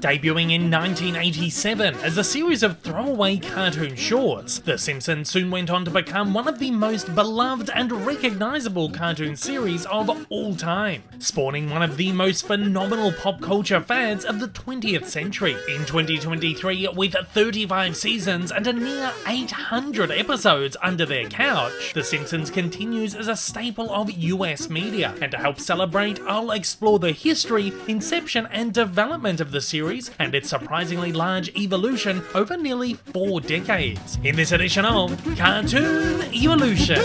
Debuting in 1987 as a series of throwaway cartoon shorts, The Simpsons soon went on to become one of the most beloved and recognisable cartoon series of all time, spawning one of the most phenomenal pop culture fads of the 20th century. In 2023, with 35 seasons and a near 800 episodes under their couch, The Simpsons continues as a staple of US media, and to help celebrate, I'll explore the history, inception and development of the series and its surprisingly large evolution over nearly 4 decades, in this edition of Cartoon Evolution.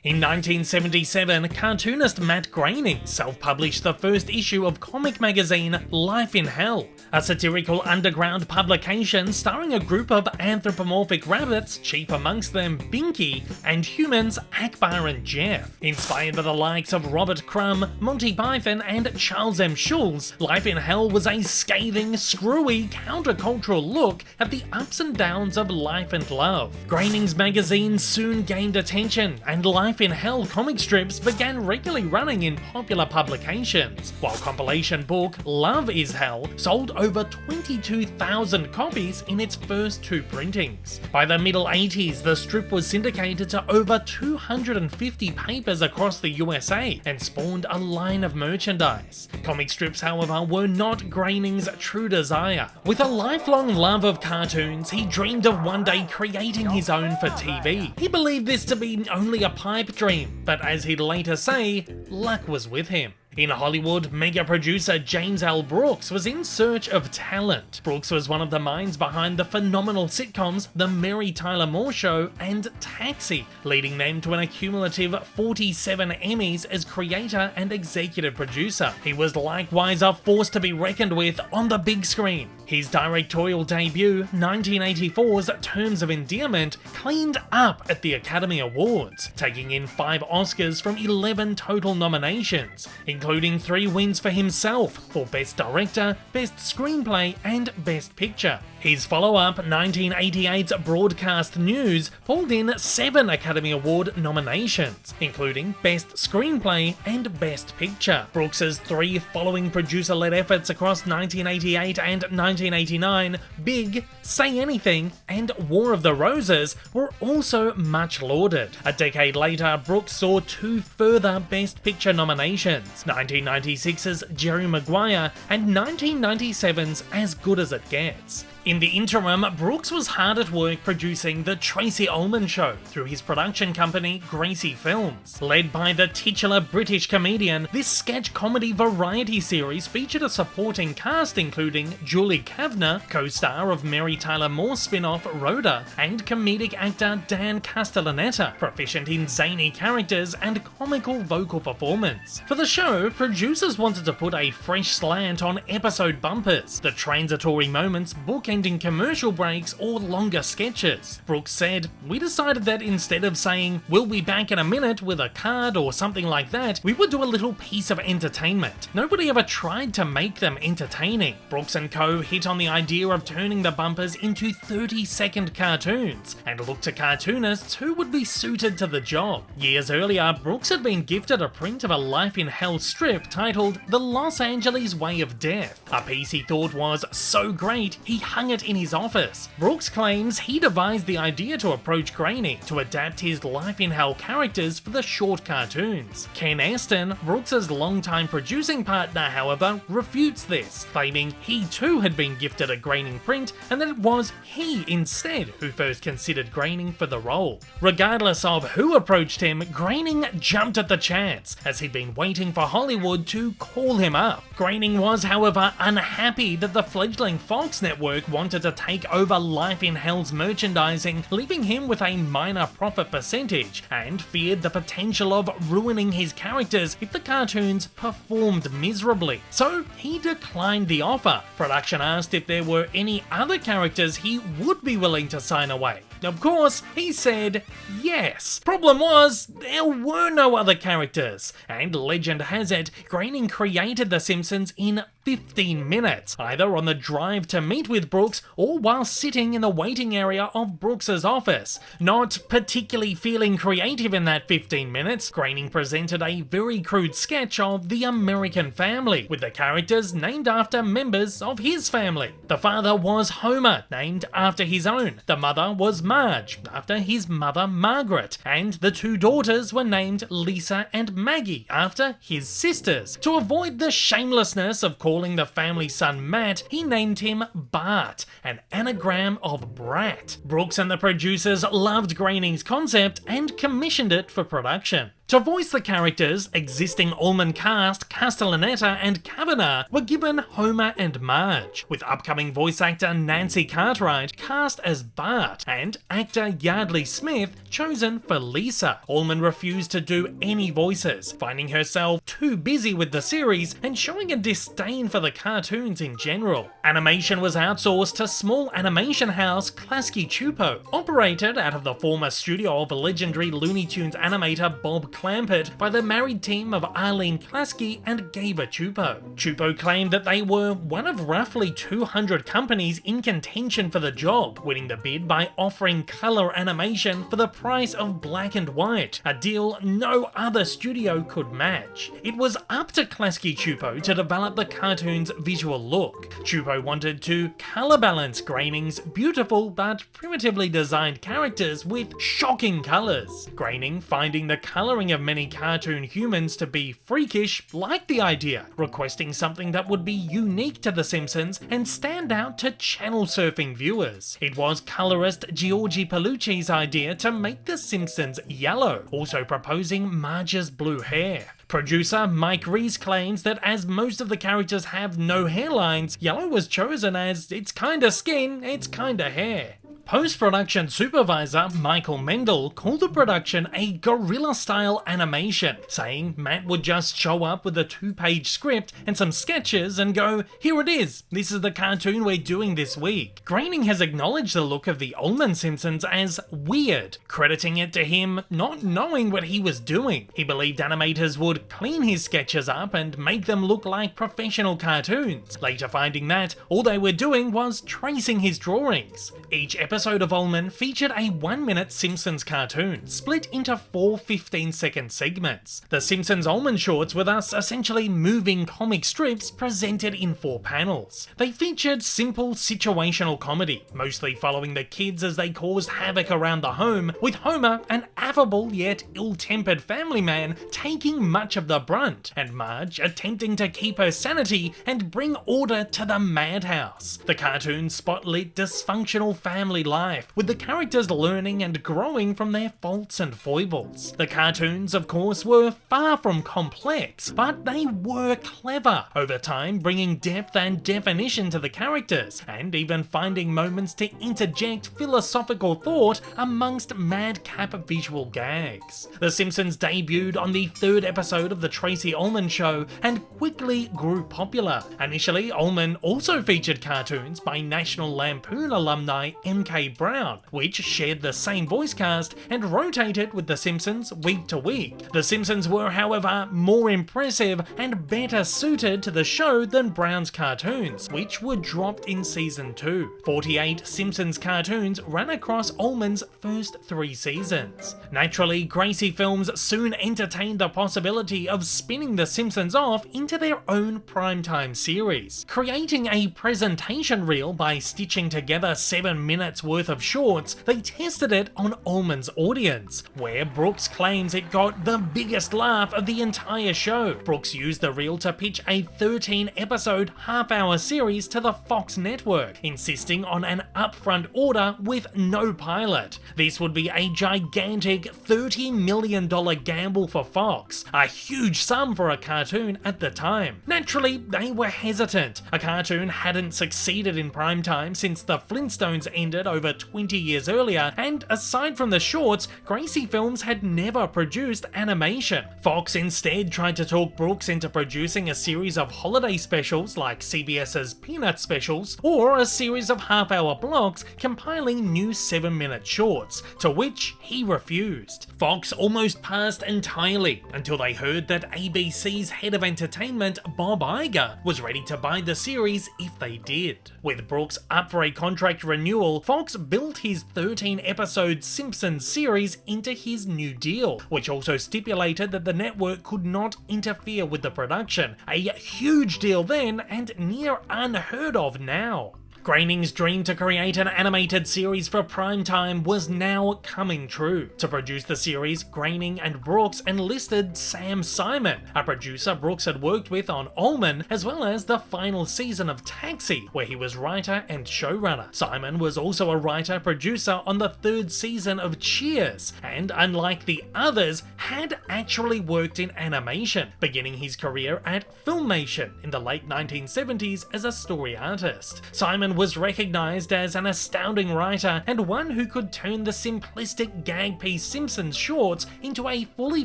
In 1977, cartoonist Matt Groening self-published the first issue of comic magazine Life in Hell, a satirical underground publication starring a group of anthropomorphic rabbits, chief amongst them Binky, and humans Akbar and Jeff. Inspired by the likes of Robert Crumb, Monty Python and Charles M. Schulz, Life in Hell was a scathing, screwy, countercultural look at the ups and downs of life and love. Groening's magazine soon gained attention, and Life in Hell comic strips began regularly running in popular publications, while compilation book Love is Hell sold over 22,000 copies in its first 2 printings. By the middle 80s, the strip was syndicated to over 250 papers across the USA and spawned a line of merchandise. Comic strips, however, were not Groening's true desire. With a lifelong love of cartoons, he dreamed of one day creating his own for TV. He believed this to be only a pipe dream, but as he'd later say, luck was with him. In Hollywood, mega producer James L. Brooks was in search of talent. Brooks was one of the minds behind the phenomenal sitcoms The Mary Tyler Moore Show and Taxi, leading them to an accumulative 47 Emmys as creator and executive producer. He was likewise a force to be reckoned with on the big screen. His directorial debut, 1984's Terms of Endearment, cleaned up at the Academy Awards, taking in 5 Oscars from 11 total nominations, including 3 wins for himself for Best Director, Best Screenplay and Best Picture. His follow-up, 1988's Broadcast News, pulled in 7 Academy Award nominations, including Best Screenplay and Best Picture. Brooks's 3 following producer-led efforts across 1988 and 1989, Big, Say Anything, and War of the Roses, were also much lauded. A decade later, Brooks saw 2 further Best Picture nominations, 1996's Jerry Maguire and 1997's As Good as It Gets. In the interim, Brooks was hard at work producing The Tracey Ullman Show through his production company Gracie Films. Led by the titular British comedian, this sketch comedy variety series featured a supporting cast including Julie Kavner, co-star of Mary Tyler Moore spin-off Rhoda, and comedic actor Dan Castellaneta, proficient in zany characters and comical vocal performance. For the show, producers wanted to put a fresh slant on episode bumpers, the transitory moments, bookending commercial breaks or longer sketches. Brooks said, "We decided that instead of saying, 'We'll be back in a minute' with a card or something like that, we would do a little piece of entertainment. Nobody ever tried to make them entertaining." Brooks and co. hit on the idea of turning the bumpers into 30-second cartoons and looked to cartoonists who would be suited to the job. Years earlier, Brooks had been gifted a print of a Life in Hell strip titled The Los Angeles Way of Death, a piece he thought was so great he hung it in his office. Brooks claims he devised the idea to approach Groening to adapt his Life in Hell characters for the short cartoons. Ken Aston, Brooks' longtime producing partner, however, refutes this, claiming he too had been gifted a Groening print and that it was he instead who first considered Groening for the role. Regardless of who approached him, Groening jumped at the chance, as he'd been waiting for Hollywood to call him up. Groening was, however, unhappy that the fledgling Fox network wanted to take over Life in Hell's merchandising, leaving him with a minor profit percentage, and feared the potential of ruining his characters if the cartoons performed miserably. So he declined the offer. Production asked if there were any other characters he would be willing to sign away. Of course, he said yes. Problem was, there were no other characters, and legend has it, Groening created The Simpsons in 15 minutes, either on the drive to meet with Brooks or while sitting in the waiting area of Brooks's office. Not particularly feeling creative in that 15 minutes, Groening presented a very crude sketch of the American family, with the characters named after members of his family. The father was Homer, named after his own. The mother was Marge, after his mother Margaret, and the two daughters were named Lisa and Maggie, after his sisters. To avoid the shamelessness of calling the family son Matt, he named him Bart, an anagram of brat. Brooks and the producers loved Groening's concept and commissioned it for production. To voice the characters, existing Ullman cast Castellaneta and Kavanagh were given Homer and Marge, with upcoming voice actor Nancy Cartwright cast as Bart and actor Yardley Smith chosen for Lisa. Ullman refused to do any voices, finding herself too busy with the series and showing a disdain for the cartoons in general. Animation was outsourced to small animation house Klasky Csupo, operated out of the former studio of legendary Looney Tunes animator Bob Clampett by the married team of Arlene Klasky and Gaber Csupo. Csupo claimed that they were one of roughly 200 companies in contention for the job, winning the bid by offering color animation for the price of black and white, a deal no other studio could match. It was up to Klasky Csupo to develop the cartoon's visual look. Csupo wanted to color balance Groening's beautiful but primitively designed characters with shocking colors. Groening, finding the coloring of many cartoon humans to be freakish, liked the idea, requesting something that would be unique to The Simpsons and stand out to channel surfing viewers. It was colorist Giorgi Palucci's idea to make The Simpsons yellow, also proposing Marge's blue hair. Producer Mike Reese claims that as most of the characters have no hairlines, yellow was chosen as it's kinda skin, it's kinda hair. Post-production supervisor Michael Mendel called the production a guerrilla-style animation, saying Matt would just show up with a 2-page script and some sketches and go, "Here it is, this is the cartoon we're doing this week." Groening has acknowledged the look of the Ullman Simpsons as weird, crediting it to him not knowing what he was doing. He believed animators would clean his sketches up and make them look like professional cartoons, later finding that all they were doing was tracing his drawings. Each episode of Ullman featured a 1-minute Simpsons cartoon, split into 4 15-second segments. The Simpsons Ullman shorts were thus essentially moving comic strips presented in 4 panels. They featured simple situational comedy, mostly following the kids as they caused havoc around the home, with Homer, an affable yet ill-tempered family man, taking much of the brunt, and Marge attempting to keep her sanity and bring order to the madhouse. The cartoon spotlit dysfunctional family life, with the characters learning and growing from their faults and foibles. The cartoons, of course, were far from complex, but they were clever, over time bringing depth and definition to the characters, and even finding moments to interject philosophical thought amongst madcap visual gags. The Simpsons debuted on the 3rd episode of The Tracey Ullman Show and quickly grew popular. Initially, Ullman also featured cartoons by National Lampoon alumni M.K. Brown, which shared the same voice cast and rotated with The Simpsons week to week. The Simpsons were, however, more impressive and better suited to the show than Brown's cartoons, which were dropped in season 2. 48 Simpsons cartoons ran across Ullman's first 3 seasons. Naturally, Gracie Films soon entertained the possibility of spinning The Simpsons off into their own primetime series, creating a presentation reel by stitching together 7 minutes worth of shorts. They tested it on Ullman's audience, where Brooks claims it got the biggest laugh of the entire show. Brooks used the reel to pitch a 13-episode half-hour series to the Fox network, insisting on an upfront order with no pilot. This would be a gigantic $30 million gamble for Fox, a huge sum for a cartoon at the time. Naturally, they were hesitant. A cartoon hadn't succeeded in primetime since the Flintstones ended over 20 years earlier, and aside from the shorts, Gracie Films had never produced animation. Fox instead tried to talk Brooks into producing a series of holiday specials like CBS's Peanut specials, or a series of half-hour blocks compiling new 7-minute shorts, to which he refused. Fox almost passed entirely until they heard that ABC's head of entertainment, Bob Iger, was ready to buy the series if they did. With Brooks up for a contract renewal, Fox built his 13-episode Simpsons series into his new deal, which also stipulated that the network could not interfere with the production, a huge deal then and near unheard of now. Groening's dream to create an animated series for primetime was now coming true. To produce the series, Groening and Brooks enlisted Sam Simon, a producer Brooks had worked with on Ullman, as well as the final season of Taxi, where he was writer and showrunner. Simon was also a writer-producer on the 3rd season of Cheers, and unlike the others, had actually worked in animation, beginning his career at Filmation in the late 1970s as a story artist. Simon was recognized as an astounding writer and one who could turn the simplistic gag piece Simpsons shorts into a fully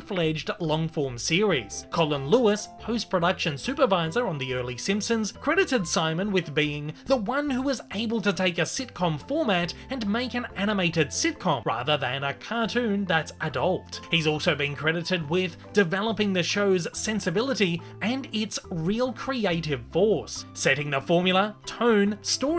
fledged long-form series. Colin Lewis, post-production supervisor on the early Simpsons, credited Simon with being the one who was able to take a sitcom format and make an animated sitcom rather than a cartoon that's adult. He's also been credited with developing the show's sensibility and its real creative force, setting the formula, tone, storytelling,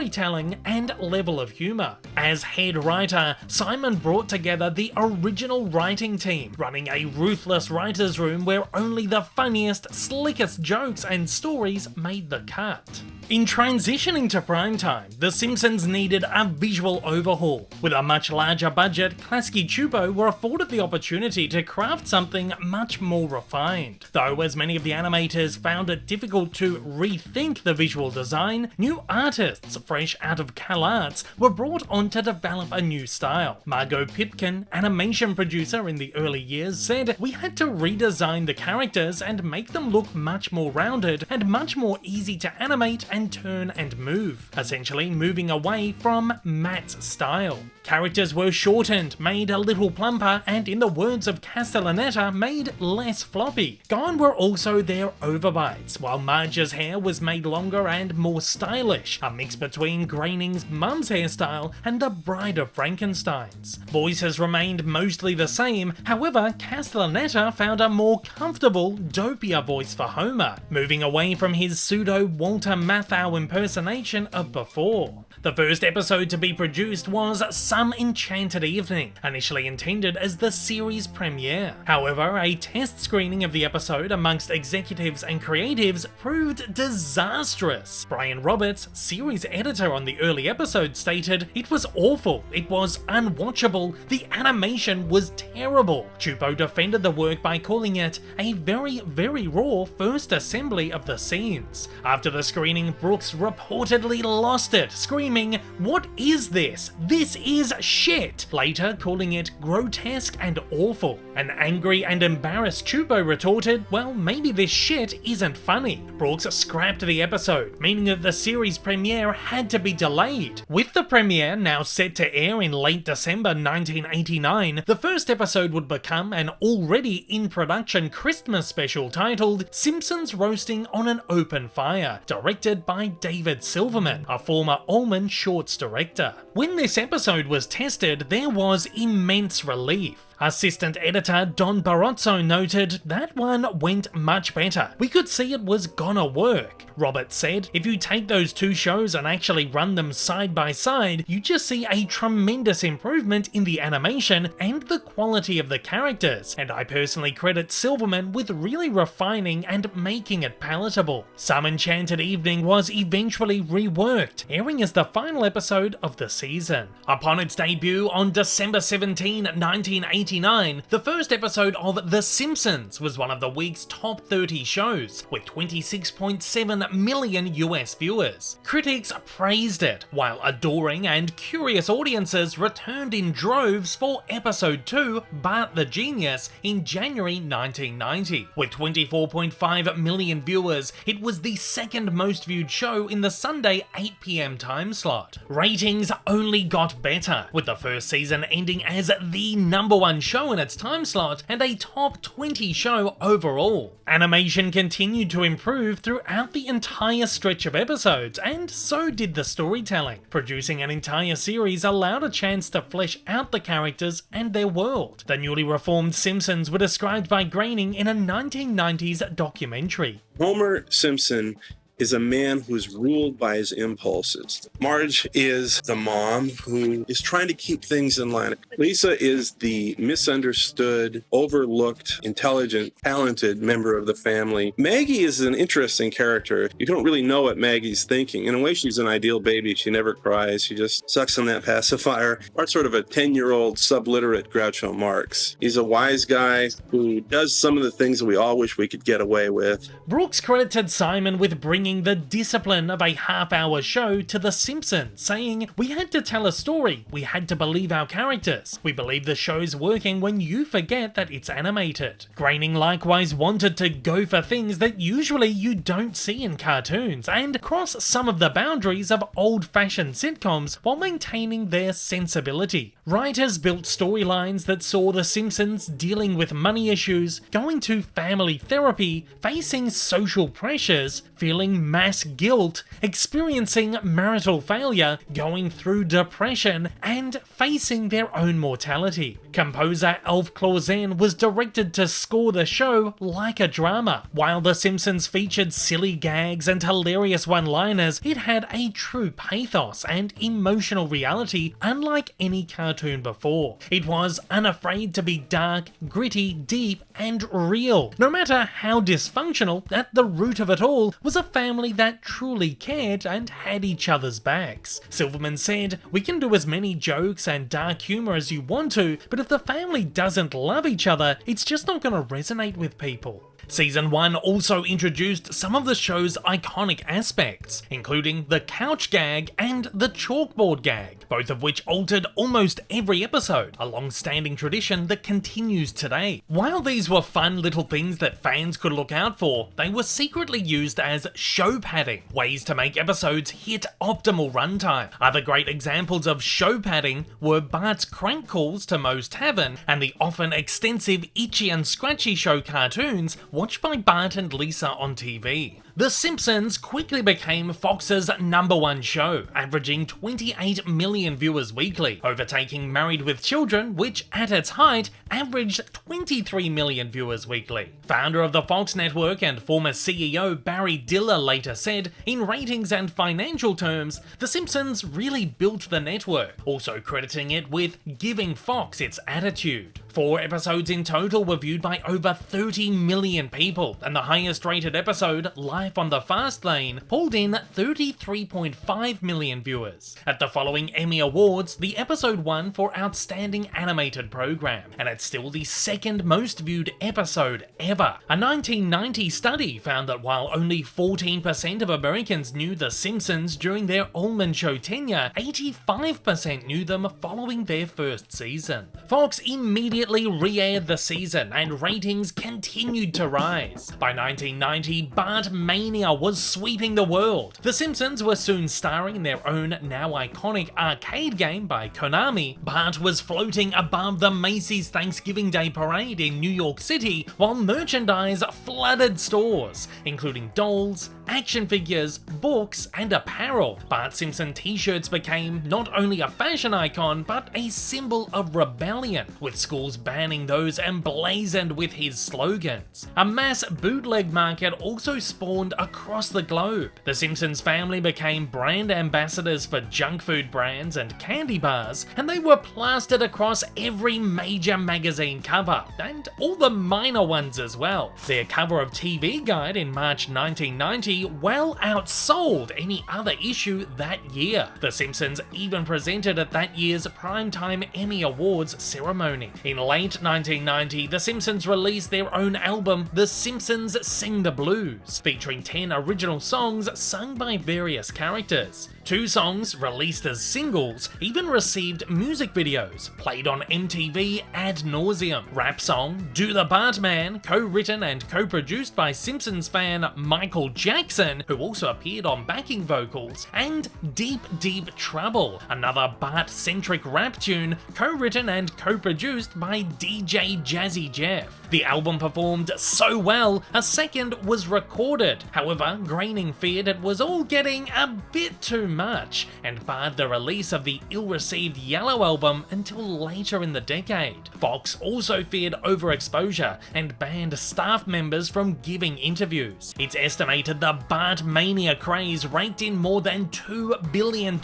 and level of humour. As head writer, Simon brought together the original writing team, running a ruthless writer's room where only the funniest, slickest jokes and stories made the cut. In transitioning to primetime, The Simpsons needed a visual overhaul. With a much larger budget, Klasky Csupo were afforded the opportunity to craft something much more refined. Though as many of the animators found it difficult to rethink the visual design, new artists fresh out of CalArts were brought on to develop a new style. Margot Pipkin, animation producer in the early years, said, "We had to redesign the characters and make them look much more rounded and much more easy to animate and turn and move, essentially moving away from Matt's style. Characters were shortened, made a little plumper, and in the words of Castellaneta, made less floppy. Gone were also their overbites, while Marge's hair was made longer and more stylish, a mix between Groening's mum's hairstyle and the Bride of Frankenstein's. Voices remained mostly the same, however, Castellaneta found a more comfortable, dopier voice for Homer, moving away from his pseudo Walter Matthau impersonation of before. The first episode to be produced was Some Enchanted Evening, initially intended as the series premiere. However, a test screening of the episode amongst executives and creatives proved disastrous. Brian Roberts, series editor on the early episode, stated, "It was awful, it was unwatchable, the animation was terrible." Csupo defended the work by calling it a very, very raw first assembly of the scenes. After the screening, Brooks reportedly lost it, screaming, "What is this? This is shit!" later calling it grotesque and awful. An angry and embarrassed Csupo retorted, "Well, maybe this shit isn't funny." Brooks scrapped the episode, meaning that the series premiere had to be delayed. With the premiere now set to air in late December 1989, the first episode would become an already in-production Christmas special titled Simpsons Roasting on an Open Fire, directed by David Silverman, a former Ullman shorts director. When this episode was tested, there was immense relief. Assistant editor Don Barozzo noted, "That one went much better. We could see it was gonna work." Roberts said, "If you take those two shows and actually run them side by side, you just see a tremendous improvement in the animation and the quality of the characters, and I personally credit Silverman with really refining and making it palatable." Some Enchanted Evening was eventually reworked, airing as the final episode of the season. Upon its debut on December 17, 1989, 1999, the first episode of The Simpsons was one of the week's top 30 shows, with 26.7 million US viewers. Critics praised it, while adoring and curious audiences returned in droves for episode 2, Bart the Genius, in January 1990. With 24.5 million viewers, it was the second most viewed show in the Sunday 8 PM time slot. Ratings only got better, with the first season ending as the #1 show in its time slot and a top 20 show overall. Animation continued to improve throughout the entire stretch of episodes, and so did the storytelling. Producing an entire series allowed a chance to flesh out the characters and their world. The newly reformed Simpsons were described by Groening in a 1990s documentary. Homer Simpson is a man who's ruled by his impulses. Marge is the mom who is trying to keep things in line. Lisa is the misunderstood, overlooked, intelligent, talented member of the family. Maggie is an interesting character. You don't really know what Maggie's thinking. In a way, she's an ideal baby. She never cries. She just sucks on that pacifier. Bart's sort of a 10-year-old subliterate Groucho Marx. He's a wise guy who does some of the things that we all wish we could get away with. Brooks credited Simon with bringing the discipline of a half-hour show to The Simpsons, saying, "We had to tell a story, we had to believe our characters, we believe the show's working when you forget that it's animated." Groening likewise wanted to go for things that usually you don't see in cartoons, and cross some of the boundaries of old-fashioned sitcoms while maintaining their sensibility. Writers built storylines that saw The Simpsons dealing with money issues, going to family therapy, facing social pressures, feeling mass guilt, experiencing marital failure, going through depression, and facing their own mortality. Composer Alf Clausen was directed to score the show like a drama. While The Simpsons featured silly gags and hilarious one-liners, it had a true pathos and emotional reality unlike any cartoon before. It was unafraid to be dark, gritty, deep, and real. No matter how dysfunctional, at the root of it all was a family that truly cared and had each other's backs. Silverman said, "We can do as many jokes and dark humor as you want to, but if the family doesn't love each other, it's just not going to resonate with people." Season 1 also introduced some of the show's iconic aspects, including the couch gag and the chalkboard gag, both of which altered almost every episode, a long-standing tradition that continues today. While these were fun little things that fans could look out for, they were secretly used as show padding, ways to make episodes hit optimal runtime. Other great examples of show padding were Bart's crank calls to Moe's Tavern and the often extensive Itchy and Scratchy Show cartoons watched by Bart and Lisa on TV. The Simpsons quickly became Fox's #1 show, averaging 28 million viewers weekly, overtaking Married with Children, which at its height averaged 23 million viewers weekly. Founder of the Fox network and former CEO Barry Diller later said, "In ratings and financial terms, The Simpsons really built the network," also crediting it with giving Fox its attitude. 4 episodes in total were viewed by over 30 million people, and the highest rated episode, Life on the Fast Lane, pulled in 33.5 million viewers. At the following Emmy Awards, the episode won for Outstanding Animated Program, and it's still the second most viewed episode ever. A 1990 study found that while only 14% of Americans knew The Simpsons during their Ullman show tenure, 85% knew them following their first season. Fox immediately re-aired the season, and ratings continued to rise. By 1990, Bartmania was sweeping the world. The Simpsons were soon starring in their own now iconic arcade game by Konami. Bart was floating above the Macy's Thanksgiving Day Parade in New York City, while merchandise flooded stores, including dolls, action figures, books, and apparel. Bart Simpson t-shirts became not only a fashion icon, but a symbol of rebellion, with schools banning those emblazoned with his slogans. A mass bootleg market also spawned across the globe. The Simpsons family became brand ambassadors for junk food brands and candy bars, and they were plastered across every major magazine cover, and all the minor ones as well. Their cover of TV Guide in March 1990 well outsold any other issue that year. The Simpsons even presented at that year's Primetime Emmy Awards ceremony. In late 1990, The Simpsons released their own album, The Simpsons Sing the Blues, featuring 10 original songs sung by various characters. 2 songs, released as singles, even received music videos, played on MTV ad nauseum. Rap song, Do the Bartman, co-written and co-produced by Simpsons fan Michael Jackson, who also appeared on backing vocals, and Deep Deep Trouble, another Bart-centric rap tune, co-written and co-produced by DJ Jazzy Jeff. The album performed so well, a second was recorded. However, Groening feared it was all getting a bit too much, and barred the release of the ill-received Yellow album until later in the decade. Fox also feared overexposure and banned staff members from giving interviews. It's estimated the Bartmania craze raked in more than $2 billion,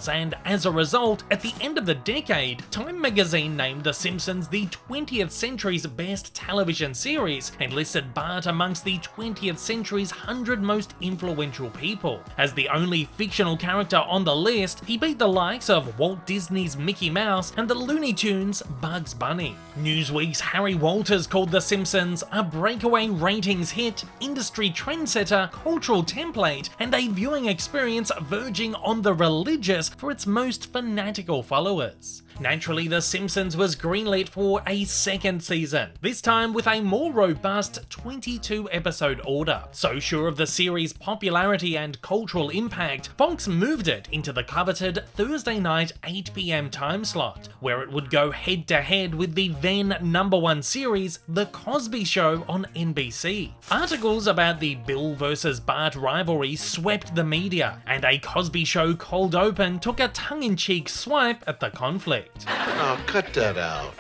and as a result, at the end of the decade, Time magazine named The Simpsons the 20th century's best television series and listed Bart amongst the 20th century's 100 most influential people. As the only fictional character on the list, he beat the likes of Walt Disney's Mickey Mouse and the Looney Tunes' Bugs Bunny. Newsweek's Harry Walters called The Simpsons a breakaway ratings hit, industry trendsetter, cultural template, and a viewing experience verging on the religious for its most fanatical followers. Naturally, The Simpsons was greenlit for a second season, this time with a more robust 22-episode order. So sure of the series' popularity and cultural impact, Fox moved it into the coveted Thursday night 8 PM time slot, where it would go head-to-head with the then #1 series, The Cosby Show on NBC. Articles about the Bill versus Bart rivalry swept the media, and a Cosby Show cold open took a tongue-in-cheek swipe at the conflict. Oh, cut that out.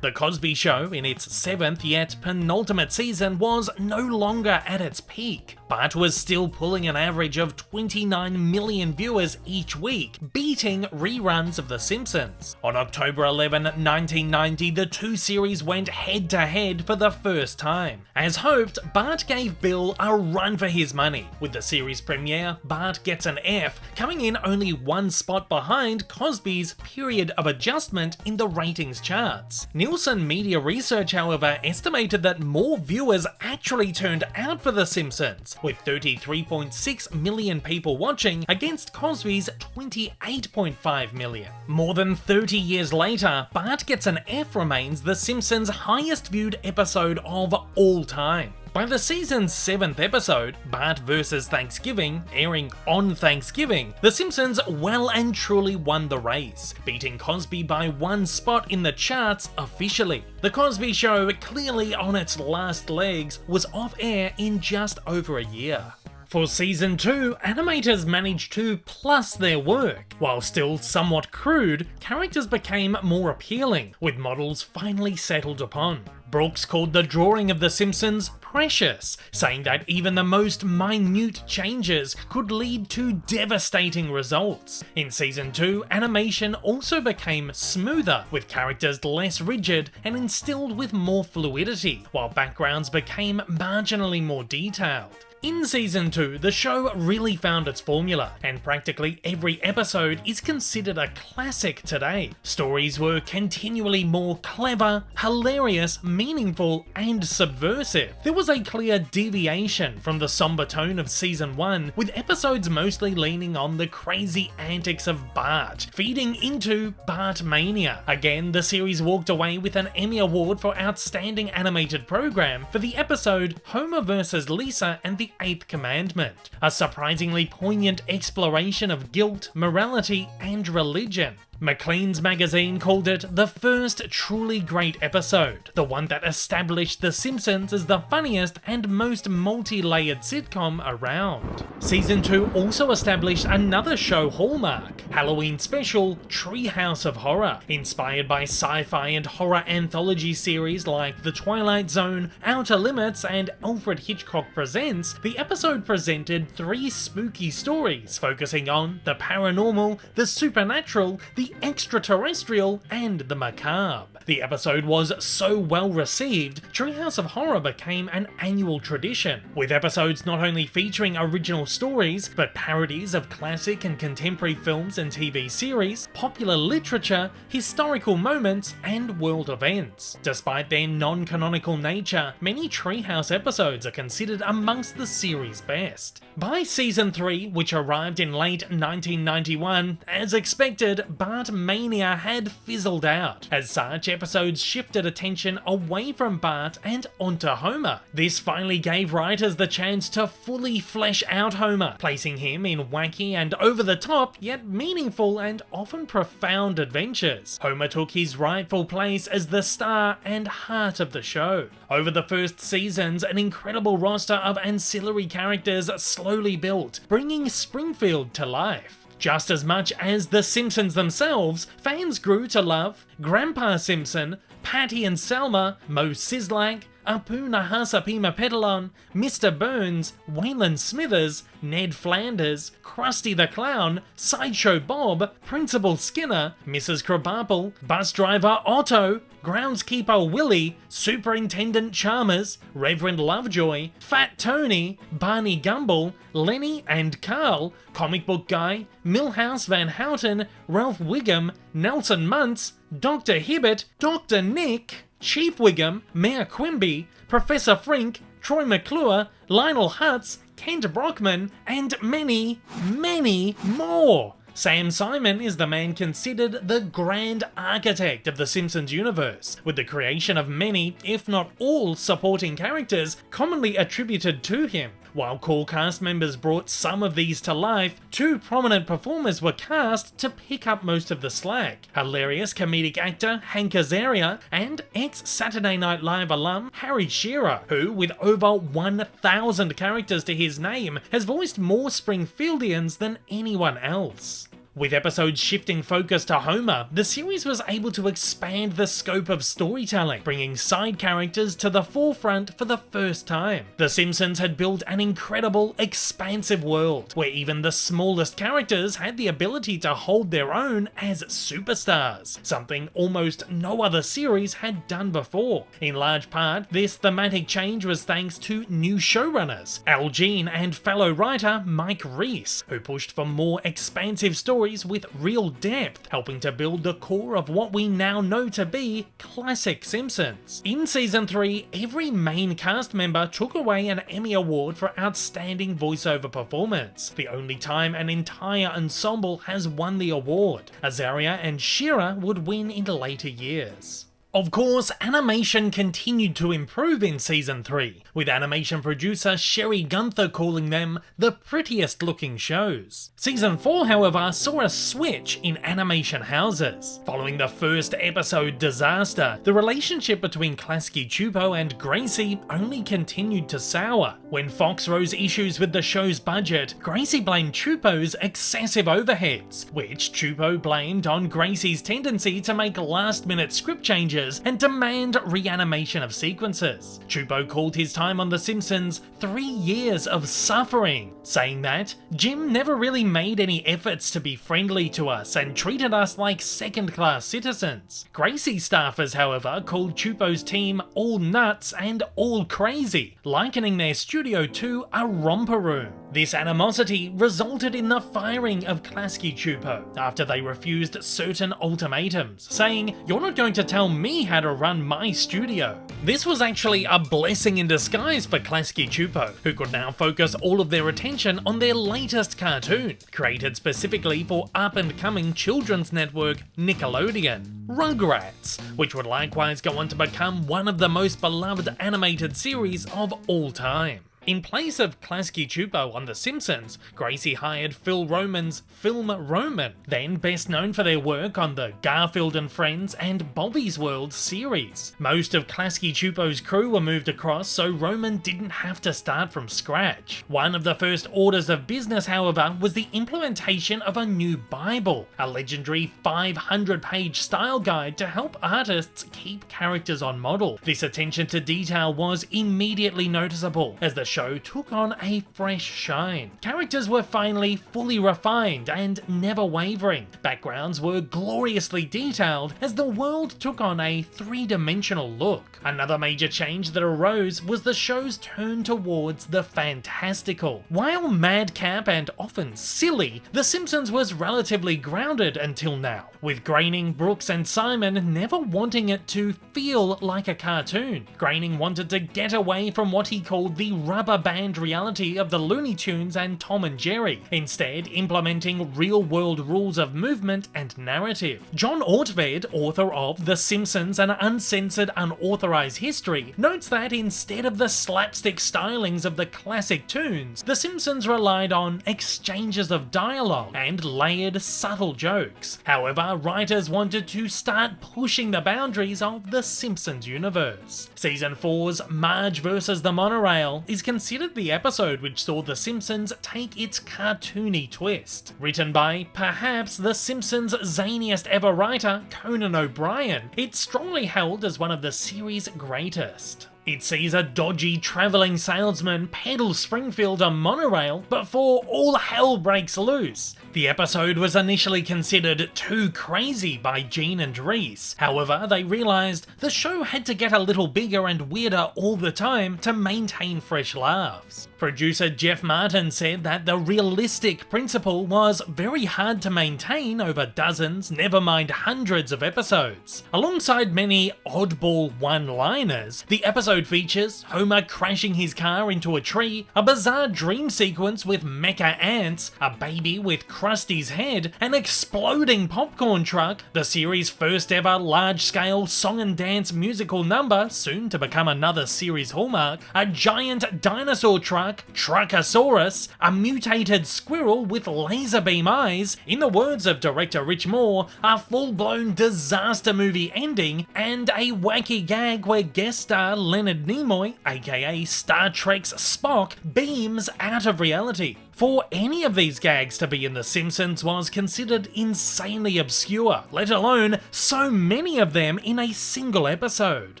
The Cosby Show, in its 7th yet penultimate season, was no longer at its peak. Bart was still pulling an average of 29 million viewers each week, beating reruns of The Simpsons. On October 11, 1990, the two series went head-to-head for the first time. As hoped, Bart gave Bill a run for his money. With the series premiere, Bart gets an F, coming in only 1 spot behind Cosby's period of adjustment in the ratings charts. Nielsen Media Research, however, estimated that more viewers actually turned out for The Simpsons, with 33.6 million people watching against Cosby's 28.5 million. More than 30 years later, Bart Gets an F remains The Simpsons' highest viewed episode of all time. By the season's 7th episode, Bart vs. Thanksgiving, airing on Thanksgiving, The Simpsons well and truly won the race, beating Cosby by 1 spot in the charts officially. The Cosby Show, clearly on its last legs, was off air in just over a year. For season 2, animators managed to plus their work. While still somewhat crude, characters became more appealing, with models finally settled upon. Brooks called the drawing of The Simpsons precious, saying that even the most minute changes could lead to devastating results. In season 2, animation also became smoother, with characters less rigid and instilled with more fluidity, while backgrounds became marginally more detailed. In season 2, the show really found its formula, and practically every episode is considered a classic today. Stories were continually more clever, hilarious, meaningful, and subversive. There was a clear deviation from the somber tone of season 1, with episodes mostly leaning on the crazy antics of Bart, feeding into Bartmania. Again, the series walked away with an Emmy Award for Outstanding Animated Program for the episode Homer vs. Lisa and the Eighth Commandment, a surprisingly poignant exploration of guilt, morality, and religion. Maclean's magazine called it the first truly great episode, the one that established The Simpsons as the funniest and most multi-layered sitcom around. Season 2 also established another show hallmark, Halloween special Treehouse of Horror. Inspired by sci-fi and horror anthology series like The Twilight Zone, Outer Limits, and Alfred Hitchcock Presents, the episode presented 3 spooky stories focusing on the paranormal, the supernatural, the extraterrestrial, and the macabre. The episode was so well received, Treehouse of Horror became an annual tradition, with episodes not only featuring original stories, but parodies of classic and contemporary films and TV series, popular literature, historical moments, and world events. Despite their non-canonical nature, many Treehouse episodes are considered amongst the series' best. By season 3, which arrived in late 1991, as expected, Bartmania had fizzled out. As such, episodes shifted attention away from Bart and onto Homer. This finally gave writers the chance to fully flesh out Homer, placing him in wacky and over-the-top, yet meaningful and often profound adventures. Homer took his rightful place as the star and heart of the show. Over the first seasons, an incredible roster of ancillary characters slowly built, bringing Springfield to life. Just as much as the Simpsons themselves, fans grew to love Grandpa Simpson, Patty and Selma, Mo Sislak, Apu Nahasapima Petalon, Mr. Burns, Waylon Smithers, Ned Flanders, Krusty the Clown, Sideshow Bob, Principal Skinner, Mrs. Krabappel, Bus Driver Otto, Groundskeeper Willie, Superintendent Chalmers, Reverend Lovejoy, Fat Tony, Barney Gumble, Lenny and Carl, Comic Book Guy, Milhouse Van Houten, Ralph Wiggum, Nelson Muntz, Dr. Hibbert, Dr. Nick, Chief Wiggum, Mayor Quimby, Professor Frink, Troy McClure, Lionel Hutz, Kent Brockman, and many, many more. Sam Simon is the man considered the grand architect of the Simpsons universe, with the creation of many, if not all, supporting characters commonly attributed to him. While core cast members brought some of these to life, 2 prominent performers were cast to pick up most of the slack. Hilarious comedic actor Hank Azaria and ex-Saturday Night Live alum Harry Shearer, who, with over 1,000 characters to his name, has voiced more Springfieldians than anyone else. With episodes shifting focus to Homer, the series was able to expand the scope of storytelling, bringing side characters to the forefront for the first time. The Simpsons had built an incredible, expansive world, where even the smallest characters had the ability to hold their own as superstars, something almost no other series had done before. In large part, this thematic change was thanks to new showrunners, Al Jean and fellow writer Mike Reiss, who pushed for more expansive stories with real depth, helping to build the core of what we now know to be classic Simpsons. In season 3, every main cast member took away an Emmy Award for outstanding voiceover performance, the only time an entire ensemble has won the award. Azaria and Shearer would win in later years. Of course, animation continued to improve in Season 3, with animation producer Sherry Gunther calling them the prettiest looking shows. Season 4, however, saw a switch in animation houses. Following the first episode disaster, the relationship between Klasky Csupo and Gracie only continued to sour. When Fox rose issues with the show's budget, Gracie blamed Csupo's excessive overheads, which Csupo blamed on Gracie's tendency to make last-minute script changes and demand reanimation of sequences. Csupo called his time on The Simpsons 3 years of suffering, saying that Jim never really made any efforts to be friendly to us and treated us like second-class citizens. Gracie staffers, however, called Csupo's team all nuts and all crazy, likening their studio to a romper room. This animosity resulted in the firing of Klasky Csupo after they refused certain ultimatums, saying, "You're not going to tell me how to run my studio." This was actually a blessing in disguise for Klasky Csupo, who could now focus all of their attention on their latest cartoon, created specifically for up-and-coming children's network Nickelodeon, Rugrats, which would likewise go on to become one of the most beloved animated series of all time. In place of Klasky Csupo on The Simpsons, Gracie hired Phil Roman's Film Roman, then best known for their work on the Garfield and Friends and Bobby's World series. Most of Klasky Csupo's crew were moved across, so Roman didn't have to start from scratch. One of the first orders of business, however, was the implementation of a new Bible, a legendary 500-page style guide to help artists keep characters on model. This attention to detail was immediately noticeable, as the show show took on a fresh shine. Characters were finally fully refined and never wavering. Backgrounds were gloriously detailed as the world took on a three-dimensional look. Another major change that arose was the show's turn towards the fantastical. While madcap and often silly, The Simpsons was relatively grounded until now, with Groening, Brooks and Simon never wanting it to feel like a cartoon. Groening wanted to get away from what he called the rubber band reality of the Looney Tunes and Tom and Jerry, instead implementing real-world rules of movement and narrative. John Ortved, author of The Simpsons, an uncensored, unauthorized history, notes that instead of the slapstick stylings of the classic tunes, The Simpsons relied on exchanges of dialogue and layered, subtle jokes. However, writers wanted to start pushing the boundaries of the Simpsons universe. Season 4's Marge vs. the Monorail is considered the episode which saw The Simpsons take its cartoony twist. Written by, perhaps, The Simpsons' zaniest ever writer, Conan O'Brien, it's strongly held as one of the series' greatest. It sees a dodgy travelling salesman peddle Springfield a monorail before all hell breaks loose. The episode was initially considered too crazy by Gene and Reese. However, they realised the show had to get a little bigger and weirder all the time to maintain fresh laughs. Producer Jeff Martin said that the realistic principle was very hard to maintain over dozens, never mind hundreds of episodes. Alongside many oddball one-liners, the episode features Homer crashing his car into a tree, a bizarre dream sequence with mecha ants, a baby with Krusty's head, an exploding popcorn truck, the series' first ever large-scale song and dance musical number, soon to become another series hallmark, a giant dinosaur truck, Truckosaurus, a mutated squirrel with laser beam eyes, in the words of director Rich Moore, a full-blown disaster movie ending, and a wacky gag where guest star Leonard Nimoy, aka Star Trek's Spock, beams out of reality. For any of these gags to be in The Simpsons was considered insanely obscure, let alone so many of them in a single episode.